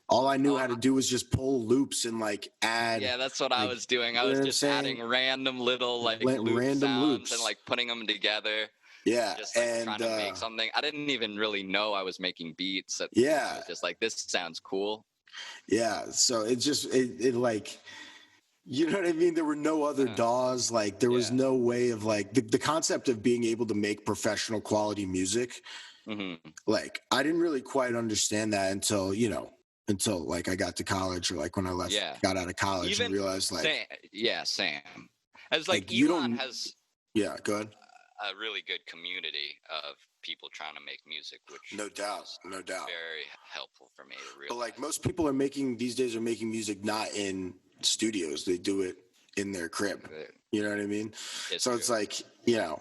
[SPEAKER 1] all I knew how to do was just pull loops and add.
[SPEAKER 2] Yeah, that's what I was doing. I was just adding random little loop sounds and putting them together.
[SPEAKER 1] Yeah,
[SPEAKER 2] just trying to make something. I didn't even really know I was making beats. I was just this sounds cool.
[SPEAKER 1] Yeah, so it just it you know what I mean? There were no other DAWs. There was no way of the concept of being able to make professional quality music. I didn't really quite understand that until I got to college, or when I got out of college and realized
[SPEAKER 2] Sam. As Elon has
[SPEAKER 1] go ahead.
[SPEAKER 2] a really good community of people trying to make music, which
[SPEAKER 1] no doubt,
[SPEAKER 2] very helpful for me to realize.
[SPEAKER 1] But like most people these days are making music not in studios; they do it in their crib. You know what I mean? So it's like, you know,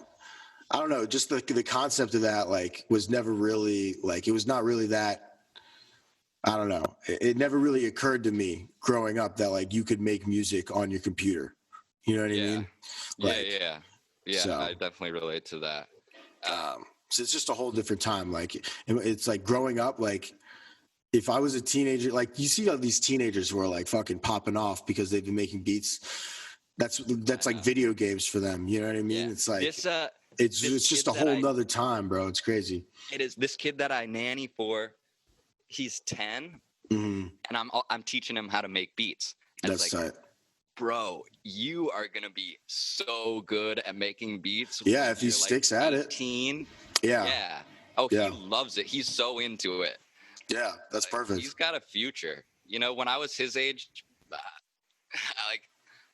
[SPEAKER 1] I don't know, just the concept of that like was never really like, it was not really that. I don't know. It never really occurred to me growing up that like you could make music on your computer. You know what I mean? Like,
[SPEAKER 2] Yeah. So, I definitely relate to that.
[SPEAKER 1] So it's just a whole different time. Like it's like growing up, like if I was a teenager, like you see all these teenagers who are like fucking popping off because they've been making beats. That's like video games for them. You know what I mean? Yeah. It's like it's just a whole nother time, bro. It's crazy.
[SPEAKER 2] It is. This kid that I nanny for, he's 10, and I'm teaching him how to make beats. And
[SPEAKER 1] that's
[SPEAKER 2] like, bro, you are gonna be so good at making beats.
[SPEAKER 1] Yeah, if he sticks at it.
[SPEAKER 2] Yeah. Oh, he loves it. He's so into it.
[SPEAKER 1] Yeah, that's perfect.
[SPEAKER 2] He's got a future. You know, when I was his age,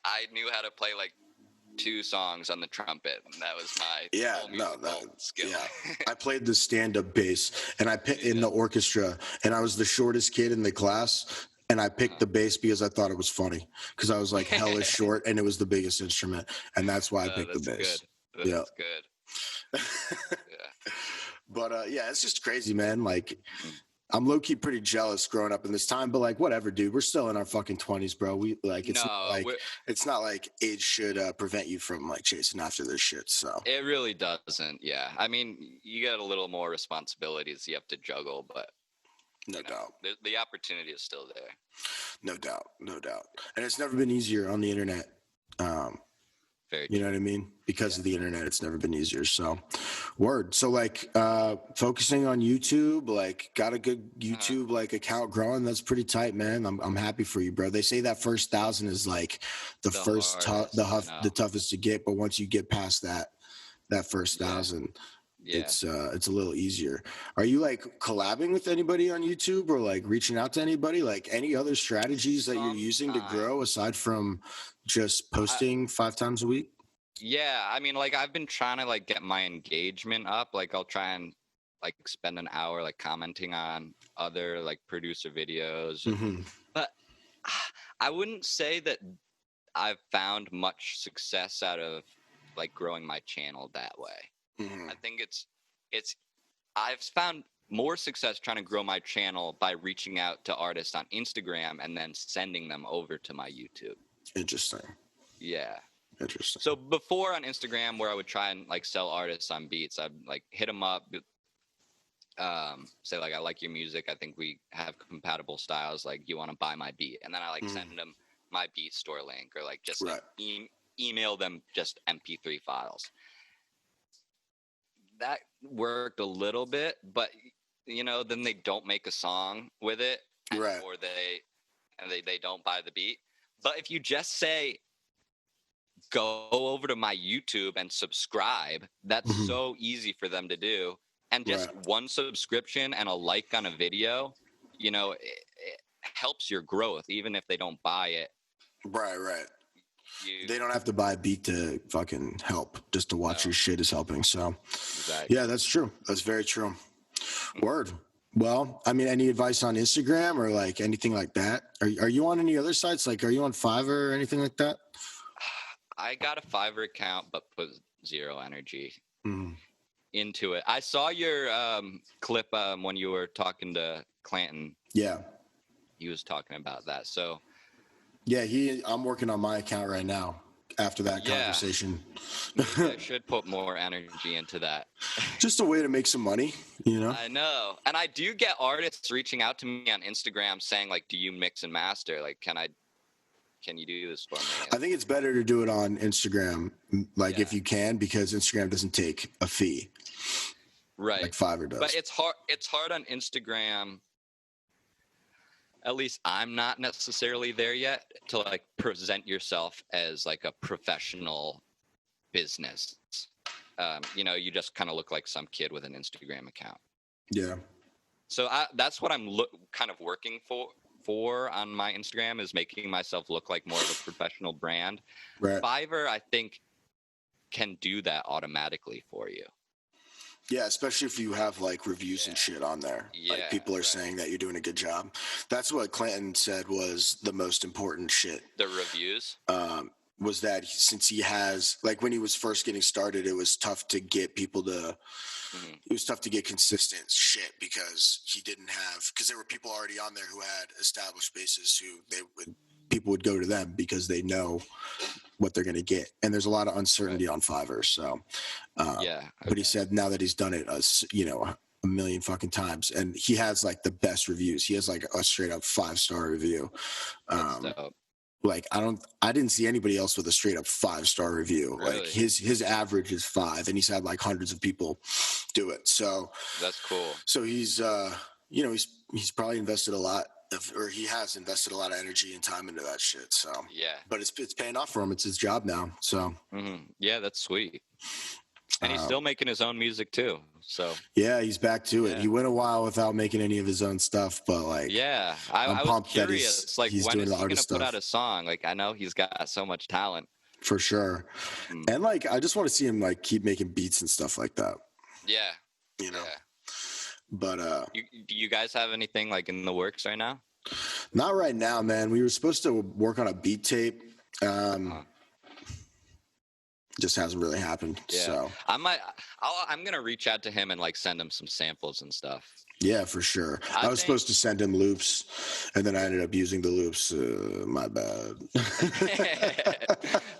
[SPEAKER 2] I knew how to play like 2 songs on the trumpet, and that was my skill. Yeah,
[SPEAKER 1] I played the stand-up bass, and I picked in the orchestra, and I was the shortest kid in the class, and I picked the bass because I thought it was funny, because I was like hella short, and it was the biggest instrument, and that's why I picked the bass.
[SPEAKER 2] That's good.
[SPEAKER 1] Yeah. But yeah, it's just crazy, man. Like, I'm low-key pretty jealous growing up in this time, but like whatever, dude. We're still in our fucking 20s, bro. We like it's not like age should prevent you from like chasing after this shit. So
[SPEAKER 2] it really doesn't. Yeah, I mean, you got a little more responsibilities you have to juggle, but
[SPEAKER 1] no doubt,
[SPEAKER 2] the opportunity is still there.
[SPEAKER 1] No doubt, and it's never been easier on the internet. You know what I mean? Because of the internet, it's never been easier. So, word. So, like, focusing on YouTube, like, got a good YouTube like account growing. That's pretty tight, man. I'm happy for you, bro. They say that first 1,000 is like the toughest to get, but once you get past that first 1,000, it's a little easier. Are you like collabing with anybody on YouTube or like reaching out to anybody? Like any other strategies that you're using to grow aside from just posting 5 times a week?
[SPEAKER 2] Yeah, I mean, like I've been trying to like get my engagement up. Like I'll try and like spend an hour like commenting on other like producer videos. But I wouldn't say that I've found much success out of like growing my channel that way. I think I've found more success trying to grow my channel by reaching out to artists on Instagram and then sending them over to my YouTube.
[SPEAKER 1] Interesting.
[SPEAKER 2] Yeah.
[SPEAKER 1] Interesting.
[SPEAKER 2] So before on Instagram, where I would try and like sell artists on beats, I'd like hit them up, say like, I like your music. I think we have compatible styles. Like, you want to buy my beat? And then I like send them my beat store link, or like just like, email them just MP3 files. That worked a little bit, but you know, then they don't make a song with it, or they don't buy the beat. But if you just say, go over to my YouTube and subscribe, that's so easy for them to do. And just one subscription and a like on a video, you know, it helps your growth, even if they don't buy it.
[SPEAKER 1] Right. They don't have to buy a beat to fucking help. Just to watch your shit is helping. So, yeah, that's true. That's very true. Word. Well, I mean, any advice on Instagram or like anything like that? Are you on any other sites? Like, are you on Fiverr or anything like that?
[SPEAKER 2] I got a Fiverr account, but put zero energy into it. I saw your clip when you were talking to Clanton.
[SPEAKER 1] Yeah.
[SPEAKER 2] He was talking about that. So.
[SPEAKER 1] Yeah, I'm working on my account right now after that conversation.
[SPEAKER 2] I should put more energy into that.
[SPEAKER 1] Just a way to make some money, you know?
[SPEAKER 2] I know. And I do get artists reaching out to me on Instagram saying, like, do you mix and master? Like, can you do this for me?
[SPEAKER 1] I think it's better to do it on Instagram, like if you can, because Instagram doesn't take a fee.
[SPEAKER 2] Right.
[SPEAKER 1] Like Fiverr does.
[SPEAKER 2] But it's hard on Instagram. At least I'm not necessarily there yet to like present yourself as like a professional business. You know, you just kind of look like some kid with an Instagram account.
[SPEAKER 1] Yeah.
[SPEAKER 2] So that's what I'm kind of working for on my Instagram, is making myself look like more of a professional brand. Right. Fiverr, I think, can do that automatically for you.
[SPEAKER 1] Yeah, especially if you have like reviews and shit on there. Like people are saying that you're doing a good job. That's what Clanton said was the most important shit.
[SPEAKER 2] The reviews?
[SPEAKER 1] Was that since he has, like when he was first getting started, it was tough to get people to, it was tough to get consistent shit because he didn't have, because there were people already on there who had established bases people would go to them because they know what they're going to get. And there's a lot of uncertainty on Fiverr. So, but he said now that he's done it, a million fucking times, and he has like the best reviews. He has like a straight up 5-star review. Like I didn't see anybody else with a straight up 5-star review. Really? Like his average is 5, and he's had like hundreds of people do it. So
[SPEAKER 2] that's cool.
[SPEAKER 1] So he's he's probably invested a lot or he has invested a lot of energy and time into that shit. So but it's paying off for him. It's his job now. So
[SPEAKER 2] yeah, that's sweet. And he's still making his own music too. So
[SPEAKER 1] yeah, he's back to it. He went a while without making any of his own stuff, but like
[SPEAKER 2] I was curious. Like when is he gonna put out a song? Like I know he's got so much talent.
[SPEAKER 1] For sure. And like I just want to see him like keep making beats and stuff like that.
[SPEAKER 2] Yeah.
[SPEAKER 1] You know. But
[SPEAKER 2] do you guys have anything like in the works right now?
[SPEAKER 1] Not right now, man. We were supposed to work on a beat tape. Just hasn't really happened. So
[SPEAKER 2] I'm gonna reach out to him and like send him some samples and stuff.
[SPEAKER 1] Yeah, for sure. I was supposed to send him loops, and then I ended up using the loops. My bad.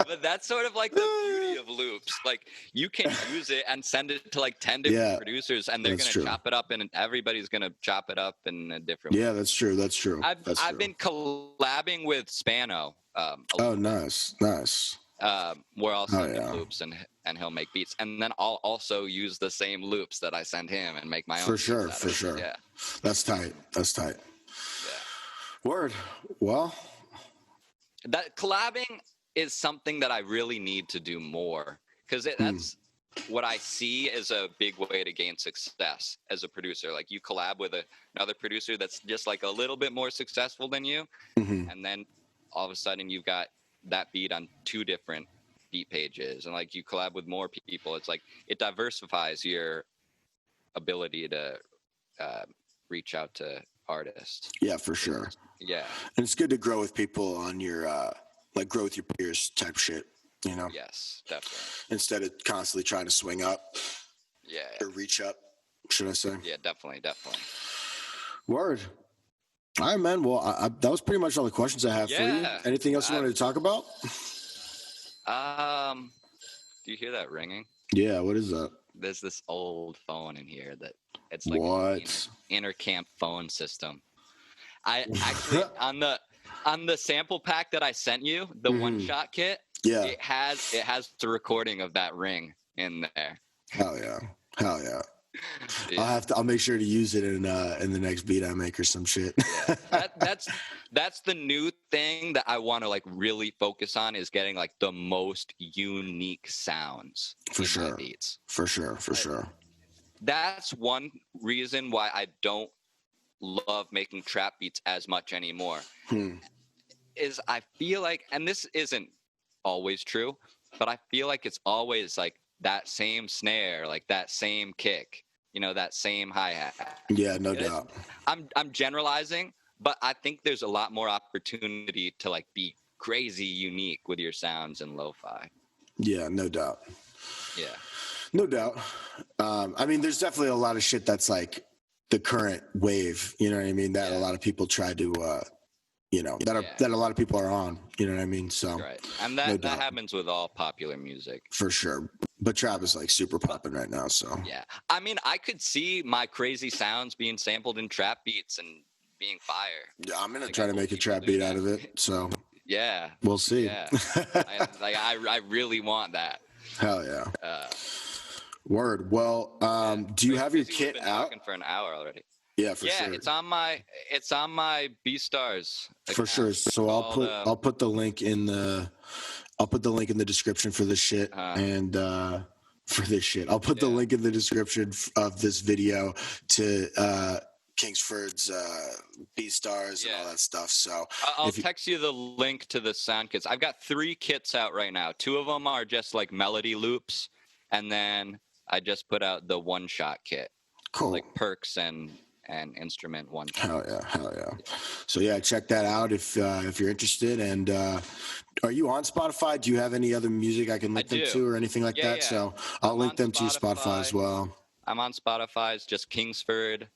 [SPEAKER 2] But that's sort of like the beauty of loops. Like you can use it and send it to like 10 different producers, and they're gonna chop it up, and everybody's gonna chop it up in a different way.
[SPEAKER 1] Yeah, that's true. That's true.
[SPEAKER 2] I've been collabing with Spano.
[SPEAKER 1] Oh, nice.
[SPEAKER 2] Where I'll send him loops and he'll make beats, and then I'll also use the same loops that I send him and make my own.
[SPEAKER 1] For sure. Yeah, that's tight. Yeah. Word. Well,
[SPEAKER 2] that collabing is something that I really need to do more because that's what I see as a big way to gain success as a producer. Like you collab with another producer that's just like a little bit more successful than you, and then all of a sudden you've got that beat on 2 different beat pages, and like you collab with more people. It's like it diversifies your ability to reach out to artists.
[SPEAKER 1] Yeah, for sure.
[SPEAKER 2] Yeah,
[SPEAKER 1] and it's good to grow with people on your like grow with your peers type shit, you know.
[SPEAKER 2] Yes, definitely.
[SPEAKER 1] Instead of constantly trying to swing up or reach up, should I say.
[SPEAKER 2] Yeah, definitely.
[SPEAKER 1] Word. All right, man. Well, that was pretty much all the questions I have for you. Anything else you wanted to talk about?
[SPEAKER 2] Do you hear that ringing?
[SPEAKER 1] Yeah, what is that?
[SPEAKER 2] There's this old phone in here that it's like an intercamp phone system. I actually on the sample pack that I sent you, the one-shot kit, it has the recording of that ring in there.
[SPEAKER 1] Hell yeah. I'll make sure to use it in the next beat I make or some shit.
[SPEAKER 2] That's the new thing that I want to like really focus on is getting like the most unique sounds
[SPEAKER 1] for sure.
[SPEAKER 2] My beats.
[SPEAKER 1] For sure.
[SPEAKER 2] That's one reason why I don't love making trap beats as much anymore. Is I feel like, and this isn't always true, but I feel like it's always like that same snare, like that same kick, that same hi-hat.
[SPEAKER 1] Yeah, no doubt.
[SPEAKER 2] I'm generalizing, but I think there's a lot more opportunity to like be crazy unique with your sounds in lo-fi.
[SPEAKER 1] Yeah, no doubt.
[SPEAKER 2] Yeah.
[SPEAKER 1] No doubt. I mean, there's definitely a lot of shit that's like the current wave, you know what I mean? That a lot of people try to, that a lot of people are on, you know what I mean? So,
[SPEAKER 2] right. And that happens with all popular music.
[SPEAKER 1] For sure. But trap is like super popping right now. So,
[SPEAKER 2] yeah. I mean, I could see my crazy sounds being sampled in trap beats and being fire.
[SPEAKER 1] Yeah, I'm going to try to make a trap beat out of it. So,
[SPEAKER 2] yeah.
[SPEAKER 1] We'll see.
[SPEAKER 2] Yeah. I really want that.
[SPEAKER 1] Hell yeah. Word. Well, do you have your kit out?
[SPEAKER 2] Talking for an hour already.
[SPEAKER 1] Yeah, for sure.
[SPEAKER 2] Yeah, it's on my BeatStars account.
[SPEAKER 1] For sure. So I'll put the link in the description for this shit and for this shit. I'll put the link in the description of this video to Kingsford's BeatStars and all that stuff. So
[SPEAKER 2] I'll text you the link to the sound kits. I've got 3 kits out right now. 2 of them are just like melody loops, and then I just put out the one shot kit.
[SPEAKER 1] Cool.
[SPEAKER 2] Like perks and instrument one shot.
[SPEAKER 1] Hell yeah. So yeah, check that out if you're interested. And are you on Spotify? Do you have any other music I can link them to or anything like that? Yeah. So I'll link them to Spotify as well.
[SPEAKER 2] I'm on Spotify. It's just Kingsford.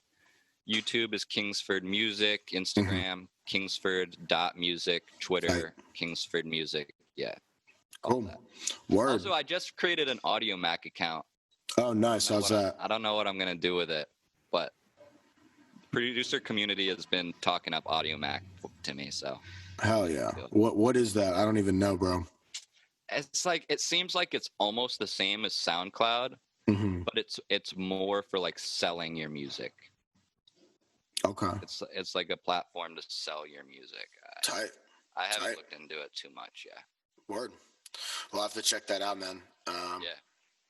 [SPEAKER 2] YouTube is Kingsford Music. Instagram, Kingsford.music. Twitter, Kingsford Music. Yeah.
[SPEAKER 1] Cool. Word.
[SPEAKER 2] Also, I just created an Audio Mac account.
[SPEAKER 1] Oh, nice. How's that?
[SPEAKER 2] I don't know what I'm going to do with it, but the producer community has been talking up Audio Mac to me, so.
[SPEAKER 1] Hell yeah. What is that? I don't even know, bro.
[SPEAKER 2] It's like, it seems like it's almost the same as SoundCloud, but it's more for like selling your music.
[SPEAKER 1] Okay.
[SPEAKER 2] It's like a platform to sell your music.
[SPEAKER 1] Tight.
[SPEAKER 2] I haven't looked into it too much, yeah.
[SPEAKER 1] Word. We'll have to check that out, man.
[SPEAKER 2] Yeah.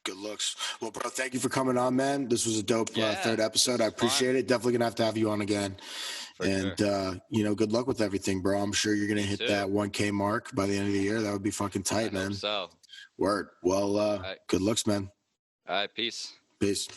[SPEAKER 1] Good looks. Well, bro, thank you for coming on, man. This was a dope third episode. I appreciate it. Definitely gonna have to have you on again. And good luck with everything, bro. I'm sure you're gonna hit that 1K mark by the end of the year. That would be fucking tight, man.
[SPEAKER 2] So.
[SPEAKER 1] Word. Well, good looks, man.
[SPEAKER 2] All right, peace.
[SPEAKER 1] Peace.